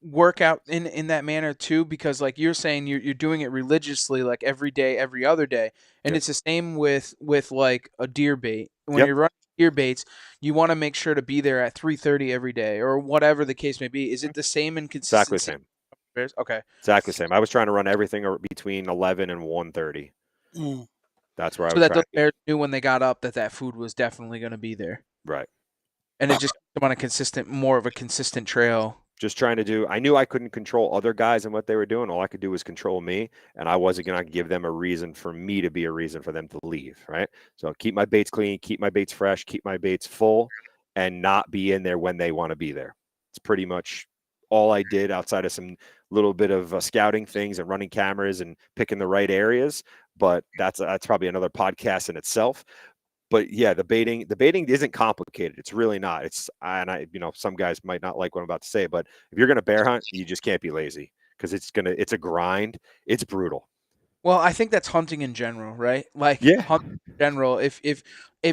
work out in that manner too? Because like you're saying, you're doing it religiously, like every day, every other day, and Yep. it's the same with like a deer bait. When Yep. you're running deer baits, you want to make sure to be there at 3:30 every day, or whatever the case may be. Is it the same in Exactly the consistency? same. Okay. Exactly the same. I was trying to run everything between 11 and 1:30. That's where I So would that try those to keep. bears knew when they got up that food was definitely going to be there, Right. and it just kept them on more of a consistent trail. Just trying to do. I knew I couldn't control other guys and what they were doing. All I could do was control me, and I wasn't going to give them a reason for me to be a reason for them to leave. Right. So keep my baits clean, keep my baits fresh, keep my baits full, and not be in there when they want to be there. It's pretty much all I did outside of some little bit of scouting things and running cameras and picking the right areas. But that's probably another podcast in itself. But yeah, the baiting isn't complicated. It's really not. Some guys might not like what I'm about to say, but if you're going to bear hunt, you just can't be lazy because it's a grind. It's brutal. Well, I think that's hunting in general, right? Like Yeah. hunting in general. If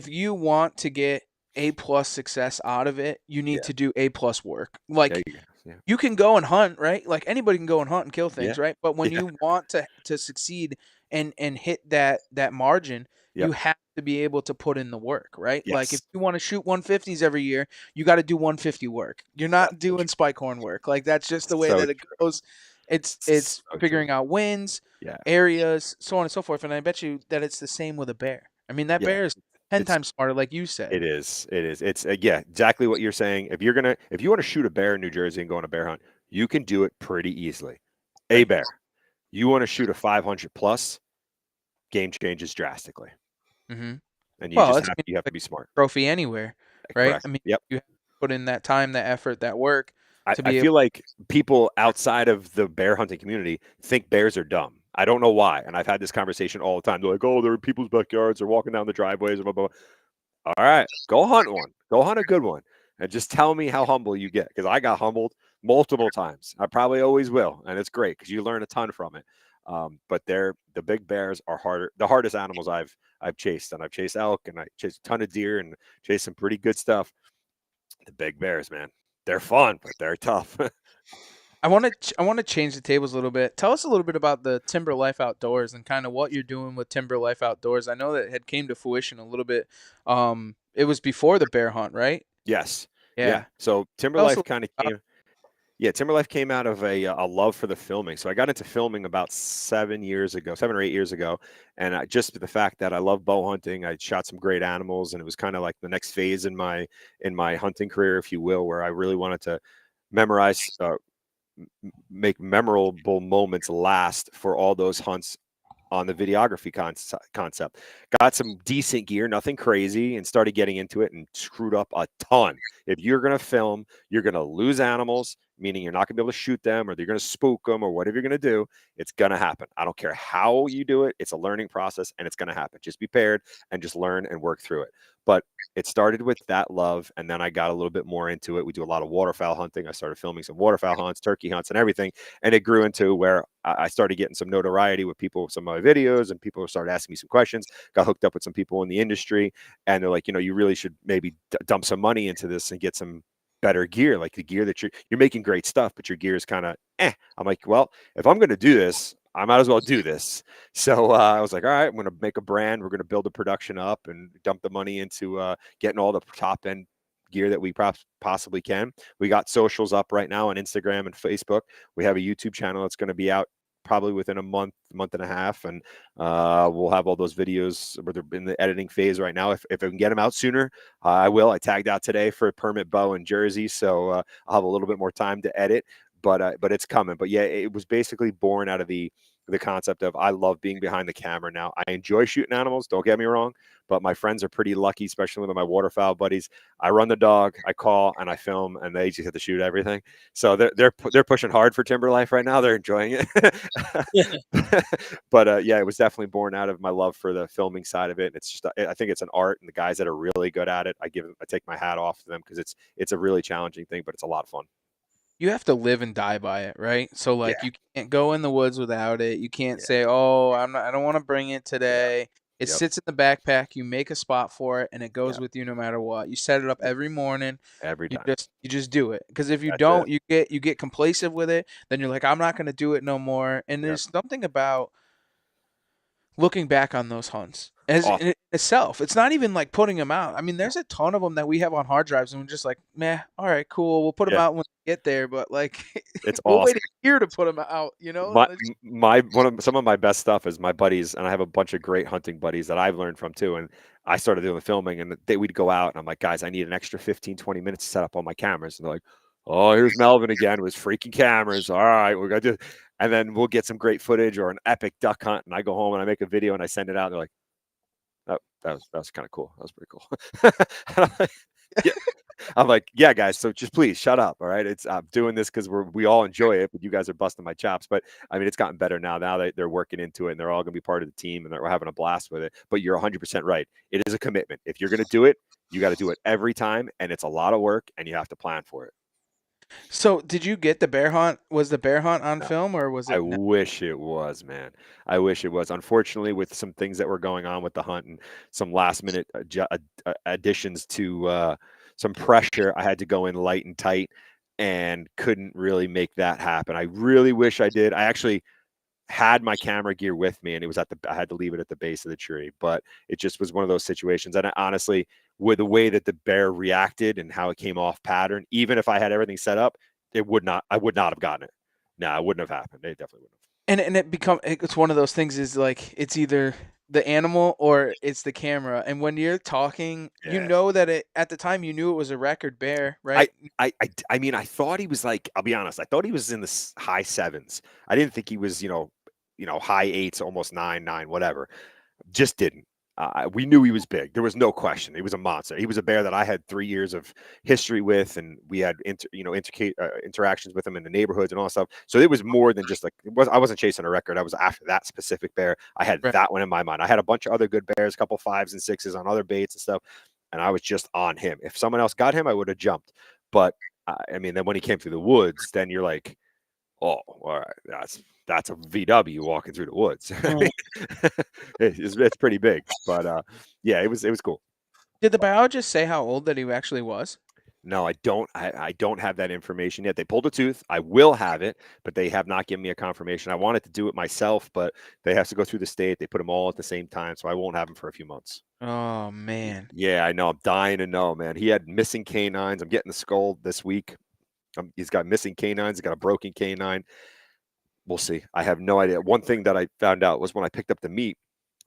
you want to get A+ success out of it, you need Yeah. to do A+ work. There Like you go. Yeah. you can go and hunt, right? Like anybody can go and hunt and kill Yeah. things, right? But when Yeah. you want to succeed and hit that margin, Yep. you have to be able to put in the work, right? Like if Yes. you want to shoot 150s every year, you got to do 150 work. You're not doing spike horn work. Like that's just the way So that it goes. It's so true. figuring out winds, Yeah. areas, so on and so forth. And I bet you that it's the same with a bear. I mean, that Yeah. bear is 10 It's times smarter, like you said. it is. It is. It's yeah, exactly what you're saying. If you want to shoot a bear in New Jersey and go on a bear hunt, you can do it pretty easily. A Right. bear. You want to shoot a 500 plus, game changes drastically. Mm-hmm. And Well, it's you have to be smart. trophy anywhere, right? Correct. I mean, Yep. you have to put in that time, that effort, that work to I be able. feel like people outside of the bear hunting community think bears are dumb. I don't know why. And I've had this conversation all the time. They're like, oh, they're in people's backyards. They're walking down the driveways. Blah, blah, blah. All right. Go hunt one. Go hunt a good one. And just tell me how humble you get. Because I got humbled multiple times. I probably always will. And it's great because you learn a ton from it. But the big bears are the hardest animals I've chased. And I've chased elk and I chased a ton of deer and chased some pretty good stuff. The big bears, man. They're fun, but they're tough. I want to change the tables a little bit. Tell us a little bit about the Timber Life Outdoors and kind of what you're doing with Timber Life Outdoors. I know that it had came to fruition a little bit. It was before the bear hunt, right? Yes. Yeah. Yeah. So Timber Tell us a Life little kind of about. came. Yeah, Timber Life came out of a love for the filming. So I got into filming about 7 or 8 years ago, and just the fact that I love bow hunting, I shot some great animals, and it was kind of like the next phase in my hunting career, if you will, where I really wanted to memorize, make memorable moments last for all those hunts on the videography concept. Got some decent gear, nothing crazy, and started getting into it and screwed up a ton. If you're going to film, you're going to lose animals, meaning you're not going to be able to shoot them or you're going to spook them or whatever you're going to do. It's going to happen. I don't care how you do it. It's a learning process and it's going to happen. Just be prepared and just learn and work through it. But it started with that love, and then I got a little bit more into it. We do a lot of waterfowl hunting. I started filming some waterfowl hunts, turkey hunts, and everything. And it grew into where I started getting some notoriety with people with some of my videos, and people started asking me some questions. Got hooked up with some people in the industry, and they're like, you really should maybe dump some money into this and get some better gear, like the gear that you're making great stuff, but your gear is kind of I'm like, well, if I'm going to do this, I might as well do this. So I was like, all right, I'm going to make a brand. We're going to build a production up and dump the money into getting all the top end gear that we possibly can. We got socials up right now on Instagram and Facebook. We have a YouTube channel that's going to be out probably within a month and a half, and we'll have all those videos where they're in the editing phase right now. If I can get them out sooner, I will. I tagged out today for a permit bow in Jersey, so I'll have a little bit more time to edit, but it's coming. But yeah, it was basically born out of the concept of I love being behind the camera now. I enjoy shooting animals, don't get me wrong, but my friends are pretty lucky, especially with my waterfowl buddies. I run the dog, I call, and I film, and they just have to shoot everything. So they're pushing hard for timber life right now. They're enjoying it. But yeah, it was definitely born out of my love for the filming side of it. It's just I think it's an art, and the guys that are really good at it, I take my hat off to them because it's a really challenging thing, but it's a lot of fun. You have to live and die by it, right? So Yeah, like you can't go in the woods without it. You can't yeah, say, "Oh, I don't want to bring it yeah, today." It yep, sits in the backpack. You make a spot for it, and it goes yep, with you no matter what. You set it up yep. every morning. Every You time. just do it. Because if you That's it. don't, you get complacent with it. Then you're like, "I'm not going to do it no more." And Yep. there's something about looking back on those hunts as Awesome. in itself. It's not even like putting them out. I mean, there's a ton of them that we have on hard drives, and we're just like, meh, all right, cool. We'll put them Yeah, out when we get there. But like, it's we'll wait awesome. a year to put them out. You know? My my one of some of my best stuff is my buddies, and I have a bunch of great hunting buddies that I've learned from too. And I started doing the filming, and we'd go out, and I'm like, guys, I need an extra 15, 20 minutes to set up all my cameras. And they're like, oh, here's Melvin again with freaking cameras. All right, we're gonna do, and then we'll get some great footage or an epic duck hunt, and I go home and I make a video and I send it out. And they're like, oh, that was kind of cool. That was pretty cool. And I'm like, yeah, I'm like, yeah, guys. So just please shut up. All right. I'm doing this because we all enjoy it, but you guys are busting my chops. But I mean, it's gotten better now. Now they're working into it, and they're all going to be part of the team, and we're having a blast with it. But you're 100% right. It is a commitment. If you're going to do it, you got to do it every time, and it's a lot of work, and you have to plan for it. So, did you get the bear hunt? Was the bear hunt on No. film or was I it no? wish it was, man. I wish it was. Unfortunately, with some things that were going on with the hunt and some last minute additions to some pressure, I had to go in light and tight and couldn't really make that happen. I really wish I did. I actually had my camera gear with me, and it was I had to leave it at the base of the tree, but it just was one of those situations. And honestly, with the way that the bear reacted and how it came off pattern, even if I had everything set up, I would not have gotten it. No, it wouldn't have happened. It definitely wouldn't And it's one of those things is like it's either the animal or it's the camera. And when you're talking, have. you Yeah. know that at the time you knew it was a record bear, I, right? I mean, I thought he was like, I'll be honest, I thought he was in the high sevens. I didn't think he was, high eights, almost nine, whatever. Just didn't. We knew he was big. There was no question. He was a monster. He was a bear that I had 3 years of history with, and we had interactions with him in the neighborhoods and all that stuff. So it was more than just like I wasn't chasing a record. I was after that specific bear. I had Right. that one in my mind. I had a bunch of other good bears, a couple fives and sixes on other baits and stuff, and I was just on him. If someone else got him, I would have jumped. But I mean, then when he came through the woods, then you're like, oh, all right, that's a VW walking through the woods. I Mm. mean, it's pretty big, but yeah, it was cool. Did the biologist say how old that he actually was? No, I don't. I don't have that information yet. They pulled a tooth. I will have it, but they have not given me a confirmation. I wanted to do it myself, but they have to go through the state. They put them all at the same time, so I won't have them for a few months. Oh man. Yeah, I know. I'm dying to know, man. He had missing canines. I'm getting the skull this week. He's got missing canines. He's got a broken canine. We'll see. I have no idea. One thing that I found out was when I picked up the meat,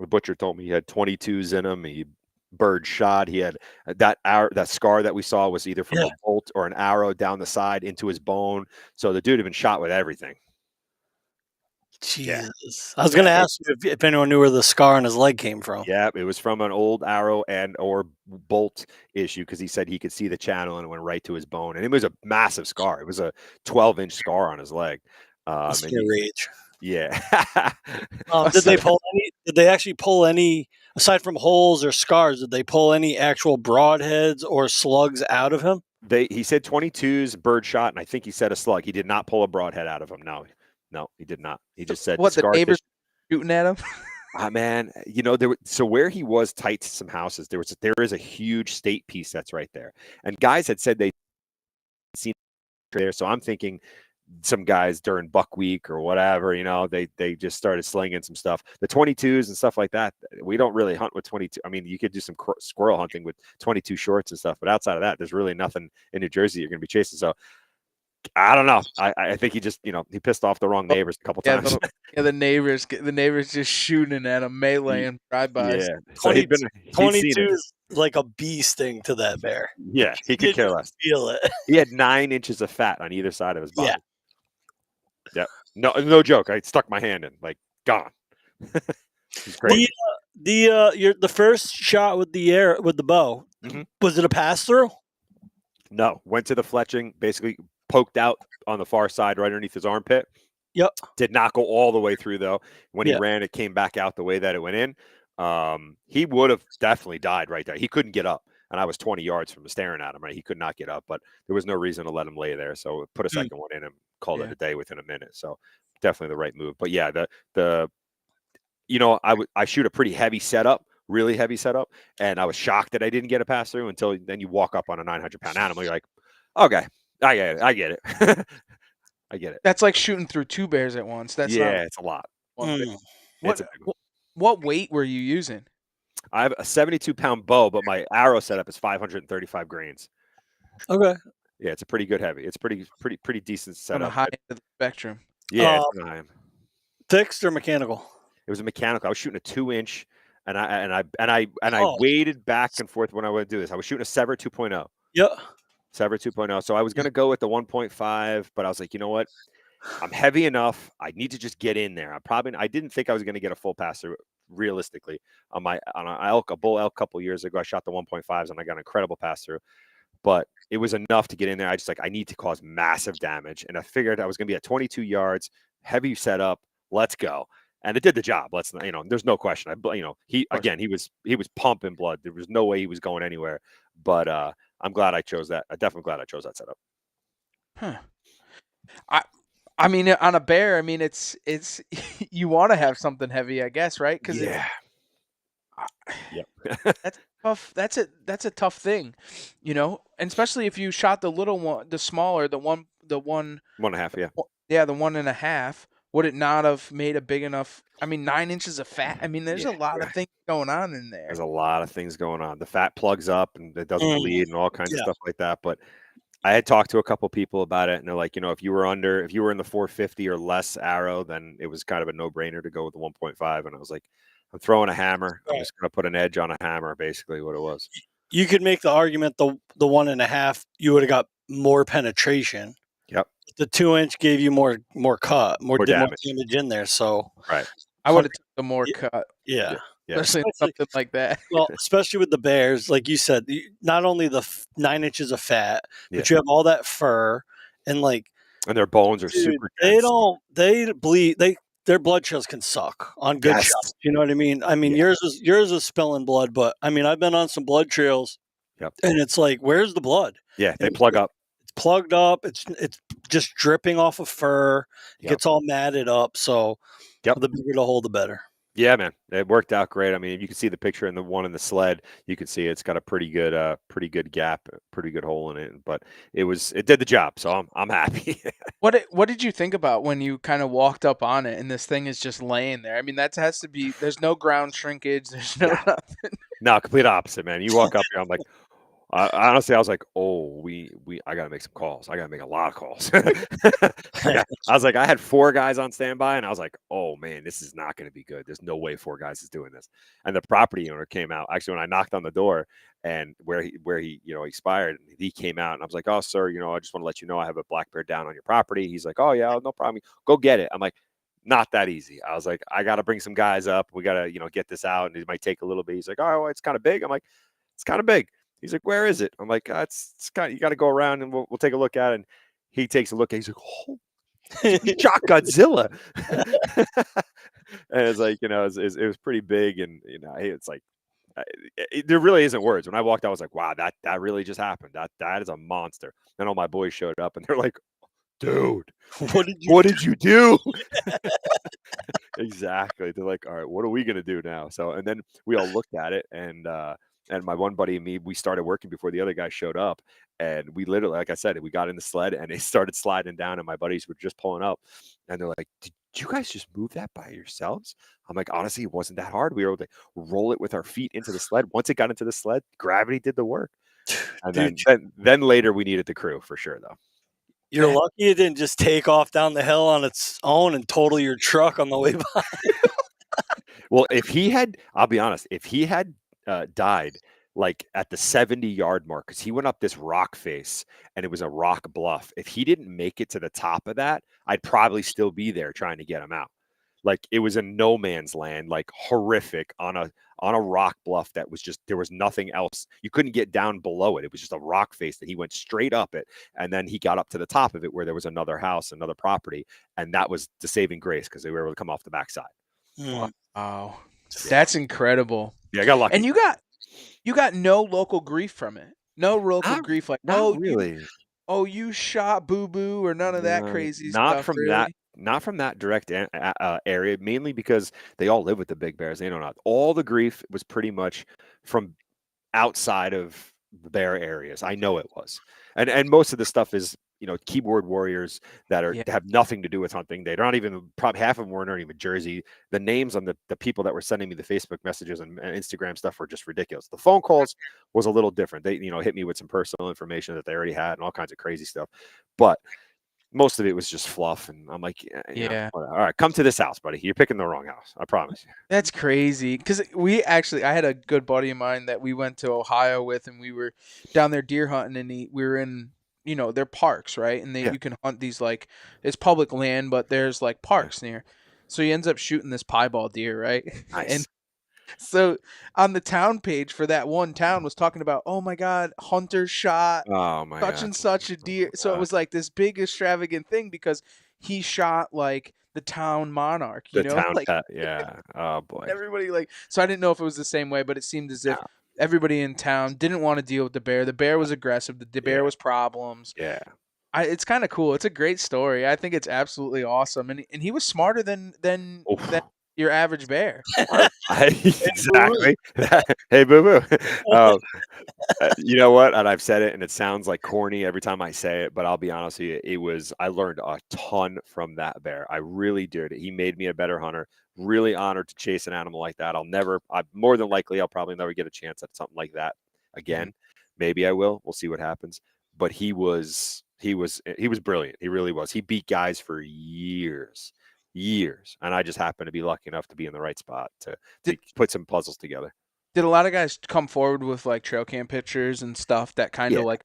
the butcher told me he had 22s in him. He bird shot. He had that scar that we saw was either from Yeah. a bolt or an arrow down the side into his bone. So the dude had been shot with everything. Yeah. Jesus. I was going to ask you if anyone knew where the scar on his leg came from. Yeah, it was from an old arrow and or bolt issue because he said he could see the channel and it went right to his bone. And it was a massive scar. It was a 12-inch scar on his leg. That's And their rage. yeah. Did they actually pull any, aside from holes or scars, did they pull any actual broadheads or slugs out of him? He said 22's bird shot, and I think he said a slug. He did not pull a broadhead out of him. No, he did not. He just said What, the scar neighbors tissue. shooting at him? Man, so where he was tight to some houses, there is a huge state piece that's right there, and guys had said they seen there. So I'm thinking some guys during buck week or whatever, they just started slinging some stuff. The 22s and stuff like that. We don't really hunt with 22. I mean, you could do some squirrel hunting with 22 shorts and stuff, but outside of that, there's really nothing in New Jersey you're going to be chasing. So I don't know. I think he just, he pissed off the wrong neighbors a couple Yeah, times. the neighbors just shooting at him, meleeing drive-bys. Yeah. So 20, he'd seen 22 it. is like a bee sting to that bear. Yeah, he could You care just less. feel it. He had 9 inches of fat on either side of his Yeah. body. Yep. No joke. I stuck my hand in, like, gone. It's crazy. The first shot with the bow, was it a pass through? No, went to the fletching, basically poked out on the far side right underneath his armpit. Yep. Did not go all the way through, though. When he Yeah. ran, it came back out the way that it went in. He would have definitely died right there. He couldn't get up, and I was 20 yards from staring at him. Right, he could not get up, but there was no reason to let him lay there. So put a second one in and called it a day within a minute. So definitely the right move. But yeah, I shoot a pretty heavy setup, really heavy setup, and I was shocked that I didn't get a pass through until then you walk up on a 900-pound animal. You're like, okay, I get it. I get it. That's like shooting through 2 bears at once. That's not It's a lot. one big. It's a big one. What weight were you using? I have a 72-pound bow, but my arrow setup is 535 grains. Okay. Yeah, it's a pretty good heavy. It's pretty decent On the setup. high end of the spectrum. Yeah, it's high. Fixed or mechanical? It was a mechanical. I was shooting a 2-inch, and I waited back and forth when I would do this. I was shooting a Sever 2.0. Yep. Sever 2.0. So I was going to go with the 1.5, but I was like, you know what? I'm heavy enough. I need to just get in there. I didn't think I was going to get a full pass through realistically on a bull elk a couple years ago. I shot the 1.5s and I got an incredible pass through, but it was enough to get in there. I need to cause massive damage. And I figured I was going to be at 22 yards, heavy setup. Let's go. And it did the job. There's no question. He was pumping blood. There was no way he was going anywhere, but I'm glad I chose that. I'm definitely glad I chose that setup. Huh. I mean, on a bear, I mean, it's you want to have something heavy, I guess, right? Because that's tough. That's a tough thing, and especially if you shot the little one, the smaller, the 1.5, yeah. Yeah, the 1.5. Would it not have made a big enough? I mean, 9 inches of fat. I mean, there's a lot of things going on in there. There's a lot of things going on. The fat plugs up and it doesn't bleed and all kinds of stuff like that. But I had talked to a couple people about it, and they're like, if you were in the 450 or less arrow, then it was kind of a no-brainer to go with the 1.5. And I was like, I'm throwing a hammer. I'm just going to put an edge on a hammer, basically what it was. You could make the argument the 1.5, you would have got more penetration. Yep. The 2-inch gave you more cut, more damage in there. So right. I would have took the more cut. Yeah. Especially something like that. Well, especially with the bears, like you said, not only the 9 inches of fat, but you have all that fur and their bones are super dense. They bleed. Their blood shells can suck on good shots. You know what I mean? I mean, yours is spilling blood, but I mean, I've been on some blood trails, and it's like, where's the blood? Yeah, they plug up. It's plugged up. It's just dripping off of fur. It gets all matted up. So, the bigger the hole, the better. Yeah, man, it worked out great. I mean, you can see the picture in the one in the sled. You can see it's got a pretty good gap, pretty good hole in it. But it did the job, so I'm happy. What did you think about when you kind of walked up on it and this thing is just laying there? I mean, that has to be. There's no ground shrinkage. There's no nothing. No, complete opposite, man. You walk up here, I'm like. Honestly, I was like, "Oh, I got to make some calls. I got to make a lot of calls." I was like, I had 4 guys on standby, and I was like, "Oh man, this is not going to be good. There's no way 4 guys is doing this." And the property owner came out. Actually, when I knocked on the door and where he expired, he came out, and I was like, "Oh, sir, I just want to let you know I have a black bear down on your property." He's like, "Oh yeah, no problem. Go get it." I'm like, "Not that easy." I was like, "I got to bring some guys up. We got to get this out, and it might take a little bit." He's like, "Oh, it's kind of big." I'm like, "It's kind of big." He's like, "Where is it?" I'm like, "It's kind of, you got to go around and we'll take a look at it." And he takes a look. He's like, "Oh, he shot Godzilla." And it's like, it was pretty big. And, it's like, there really isn't words. When I walked out, I was like, wow, that really just happened. That is a monster. Then all my boys showed up and they're like, "Dude, what did you do?" Exactly. They're like, "All right, what are we going to do now?" So, and then we all looked at it and my one buddy and me, we started working before the other guy showed up. And we literally, like I said, we got in the sled and it started sliding down and my buddies were just pulling up. And they're like, "Did you guys just move that by yourselves?" I'm like, "Honestly, it wasn't that hard. We were able to roll it with our feet into the sled. Once it got into the sled, gravity did the work." And then later we needed the crew for sure, though. You're lucky it didn't just take off down the hill on its own and total your truck on the way by. Well, I'll be honest, if he had died like at the 70-yard mark, because he went up this rock face and it was a rock bluff. If he didn't make it to the top of that, I'd probably still be there trying to get him out. Like it was a no man's land, like horrific on a rock bluff that was just there was nothing else. You couldn't get down below it. It was just a rock face that he went straight up it, and then he got up to the top of it where there was another house, another property, and that was the saving grace because they were able to come off the backside. Wow, that's incredible. Yeah, I got lucky. And you got no local grief from it. No local grief, like not really. You shot Boo Boo or none of that crazy not stuff. from Really? not from that direct area, mainly because they all live with the big bears. They don't know. All the grief was pretty much from outside of the bear areas. I know it was. And most of the stuff is, keyboard warriors that have nothing to do with hunting. They're not even, probably half of them weren't even Jersey. The names on the people that were sending me the Facebook messages and Instagram stuff were just ridiculous. The phone calls was a little different. They, hit me with some personal information that they already had and all kinds of crazy stuff. But most of it was just fluff, and I'm like, all right, come to this house, buddy. You're picking the wrong house. I promise you. That's crazy. Because I had a good buddy of mine that we went to Ohio with, and we were down there deer hunting, and we were in, they're parks, right? And you can hunt these, like, it's public land, but there's like parks near. So he ends up shooting this piebald deer, right? Nice. And so on the town page for that one town was talking about, oh my God, Hunter shot such and such a deer. So it was like this big extravagant thing because he shot like the town monarch, the town like pet. Yeah. Oh boy. Everybody so I didn't know if it was the same way, but it seemed as if everybody in town didn't want to deal with the bear. The bear was aggressive. The bear was problems. Yeah. It's kind of cool. It's a great story. I think it's absolutely awesome. And he was smarter than your average bear. Exactly. Hey, boo boo. You know what? And I've said it, and it sounds like corny every time I say it, but I'll be honest with you. I learned a ton from that bear. I really did. He made me a better hunter. Really honored to chase an animal like that. More than likely, I'll probably never get a chance at something like that again. Maybe I will. We'll see what happens. But he was brilliant. He really was. He beat guys for years, and I just happened to be lucky enough to be in the right spot to put some puzzles together. Did a lot of guys come forward with like trail cam pictures and stuff that kind of like,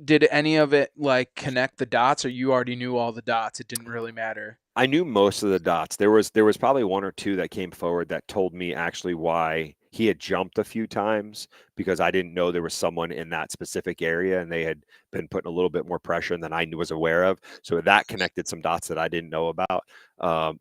did any of it like connect the dots, or you already knew all the dots? It didn't really matter. I knew most of the dots. There was probably one or two that came forward that told me actually why he had jumped a few times, because I didn't know there was someone in that specific area and they had been putting a little bit more pressure than I was aware of. So that connected some dots that I didn't know about,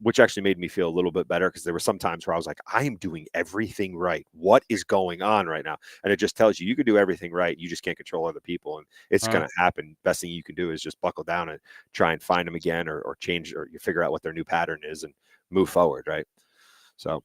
which actually made me feel a little bit better, because there were some times where I was like, I am doing everything right. What is going on right now? And it just tells you can do everything right. You just can't control other people, and it's going to happen. Best thing you can do is just buckle down and try and find them again, or change, or you figure out what their new pattern is and move forward. Right. So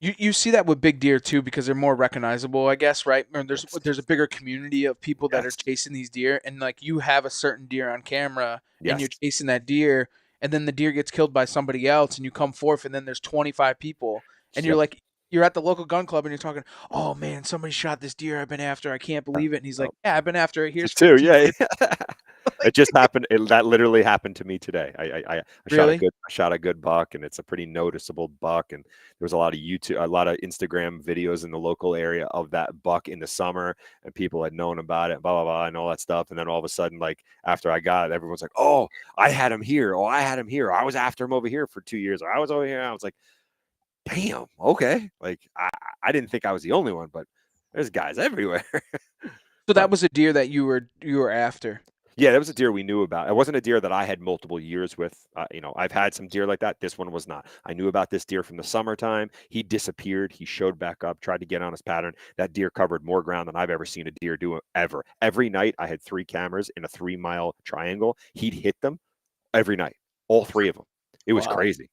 you see that with big deer too, because they're more recognizable, I guess, right? And there's a bigger community of people that are chasing these deer, and like you have a certain deer on camera and you're chasing that deer, and then the deer gets killed by somebody else, and you come forth, and then there's 25 people, and you're like, you're at the local gun club and you're talking, oh man, somebody shot this deer I've been after. I can't believe it. And he's like, yeah, I've been after it. Here's too. Yeah. It just happened. That literally happened to me today. I shot a good buck, and it's a pretty noticeable buck. And there was a lot of Instagram videos in the local area of that buck in the summer, and people had known about it, blah, blah, blah, and all that stuff. And then all of a sudden, like after I got it, everyone's like, oh, I had him here. Oh, I had him here. I was after him over here for 2 years. Or I was over here. I was like, damn, okay. Like I didn't think I was the only one, but there's guys everywhere. So that was a deer that you were after. Yeah, that was a deer we knew about. It wasn't a deer that I had multiple years with. I've had some deer like that. This one was not. I knew about this deer from the summertime. He disappeared. He showed back up, tried to get on his pattern. That deer covered more ground than I've ever seen a deer do ever. Every night I had 3 cameras in a 3-mile triangle. He'd hit them every night, all 3 of them. It was crazy.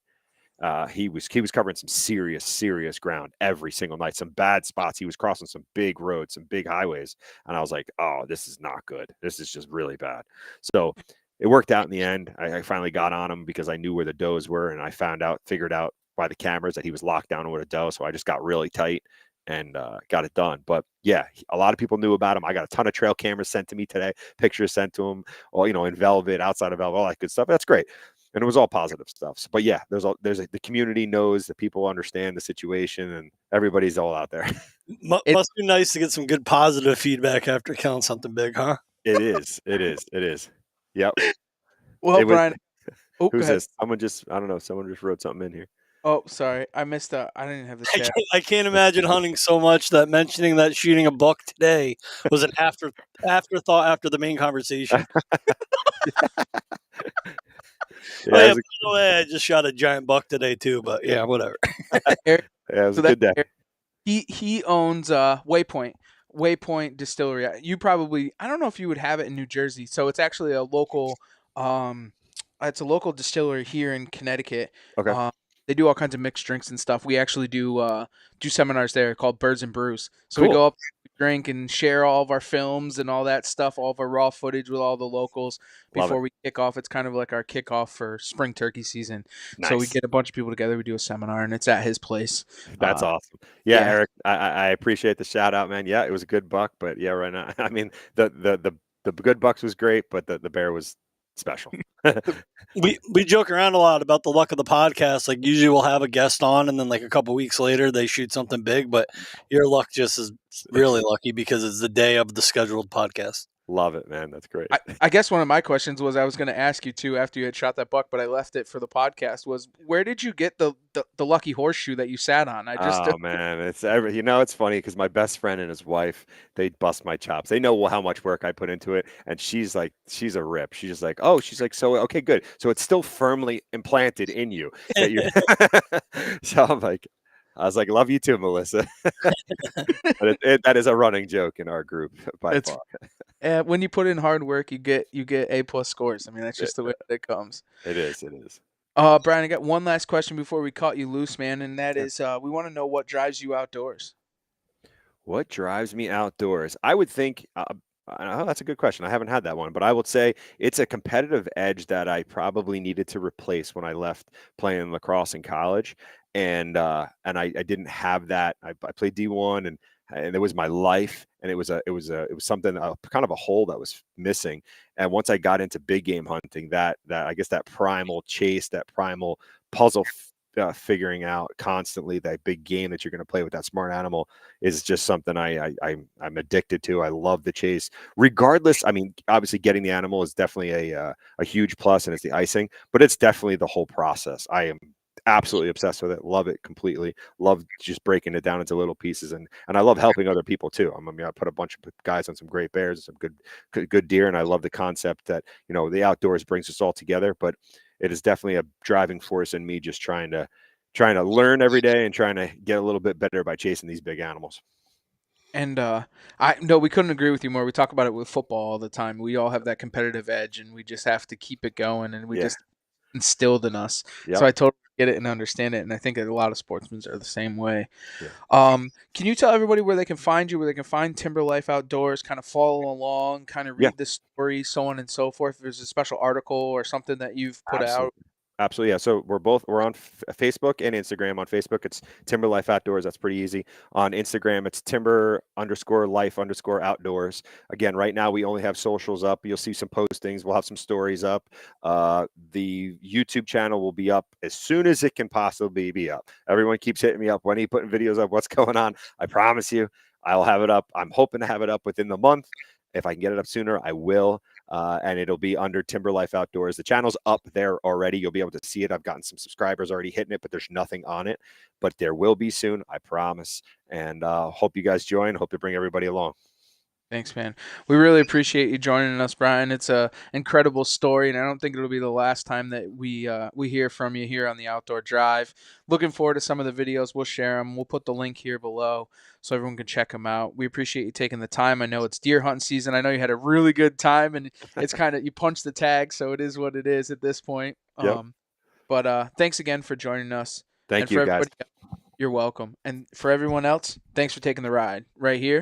He was covering some serious ground every single night. Some bad spots. He was crossing some big roads, some big highways. And I was like, oh, this is not good. This is just really bad. So it worked out in the end. I finally got on him because I knew where the does were. And I figured out by the cameras that he was locked down with a doe. So I just got really tight and got it done. But yeah, a lot of people knew about him. I got a ton of trail cameras sent to me today, pictures sent to him, or in velvet, outside of velvet, all that good stuff. That's great. And it was all positive stuff. So, but yeah, the community knows, that people understand the situation, and everybody's all out there. Must be nice to get some good positive feedback after killing something big, huh? It is. Yep. Well, Brian, go Who's ahead. this? I don't know. Someone just wrote something in here. Oh, sorry, I missed I didn't have the chat. I can't imagine hunting so much that mentioning that shooting a buck today was an afterthought after the main conversation. Yeah, By the way, I just shot a giant buck today too, but yeah, whatever. It was a good day. He owns Waypoint Distillery. I don't know if you would have it in New Jersey. So it's actually a local it's a local distillery here in Connecticut. Okay. They do all kinds of mixed drinks and stuff. We actually do seminars there called Birds and Brews. So Cool. we go up, drink, and share all of our films and all that stuff, all of our raw footage with all the locals before we kick off. It's kind of like our kickoff for spring turkey season. Nice. So we get a bunch of people together. We do a seminar, and it's at his place. That's awesome. Yeah, Eric, I appreciate the shout out, man. Yeah, it was a good buck, but yeah, right now, I mean, the good bucks was great, but the bear was special. We joke around a lot about the luck of the podcast. Like usually we'll have a guest on, and then like a couple weeks later they shoot something big. But your luck just is really lucky because it's the day of the scheduled podcast. Love it, man. That's great. I guess one of my questions was I was going to ask you too after you had shot that buck, but I left it for the podcast. Was where did you get the lucky horseshoe that you sat on? Oh man, it's funny because my best friend and his wife, they bust my chops. They know how much work I put into it, and she's a rip. She's just like, so okay, good. So it's still firmly implanted in you that you. So I was like, love you too, Melissa. But that is a running joke in our group by far. When you put in hard work, you get A+ scores. I mean, that's just the way that it comes. It is. Brian, I got one last question before we cut you loose, man, and that is, we want to know what drives you outdoors. What drives me outdoors? I would think. That's a good question. I haven't had that one, but I would say it's a competitive edge that I probably needed to replace when I left playing lacrosse in college, and I didn't have that. I played D1, and it was my life, and it was something, kind of a hole that was missing. And once I got into big game hunting, that I guess that primal chase, that primal puzzle. Figuring out constantly that big game that you're going to play with that smart animal is just something I'm addicted to. I love the chase, regardless. I mean, obviously, getting the animal is definitely a huge plus, and it's the icing, but it's definitely the whole process. I am absolutely obsessed with it. Love it completely. Love just breaking it down into little pieces, and I love helping other people too. I put a bunch of guys on some great bears and some good deer, and I love the concept that the outdoors brings us all together. But it is definitely a driving force in me, just trying to learn every day and trying to get a little bit better by chasing these big animals. And we couldn't agree with you more. We talk about it with football all the time. We all have that competitive edge, and we just have to keep it going, and we just instilled in us. Yep. So I totally get it and understand it, and I think that a lot of sportsmen are the same way. Yeah. Can you tell everybody where they can find you, where they can find Timber Life Outdoors, kind of follow along, kind of read the story, so on and so forth? If there's a special article or something that you've put out. Absolutely, yeah. So we're on Facebook and Instagram. On Facebook, it's Timber Life Outdoors. That's pretty easy. On Instagram, it's Timber_Life_Outdoors. Again, right now we only have socials up. You'll see some postings. We'll have some stories up. The YouTube channel will be up as soon as it can possibly be up. Everyone keeps hitting me up. When are you putting videos up? What's going on? I promise you, I'll have it up. I'm hoping to have it up within the month. If I can get it up sooner, I will. And it'll be under Timber Life Outdoors. The channel's up there already. You'll be able to see it. I've gotten some subscribers already hitting it, but there's nothing on it. But there will be soon, I promise. And hope you guys join. Hope to bring everybody along. Thanks, man. We really appreciate you joining us, Brian. It's a incredible story, and I don't think it'll be the last time that we hear from you here on the Outdoor Drive. Looking forward to some of the videos. We'll share them. We'll put the link here below so everyone can check them out. We appreciate you taking the time. I know it's deer hunting season. I know you had a really good time, and it's kind of, you punched the tag, so it is what it is at this point. Yep. But thanks again for joining us. Thank you, guys. You're welcome. And for everyone else, thanks for taking the ride right here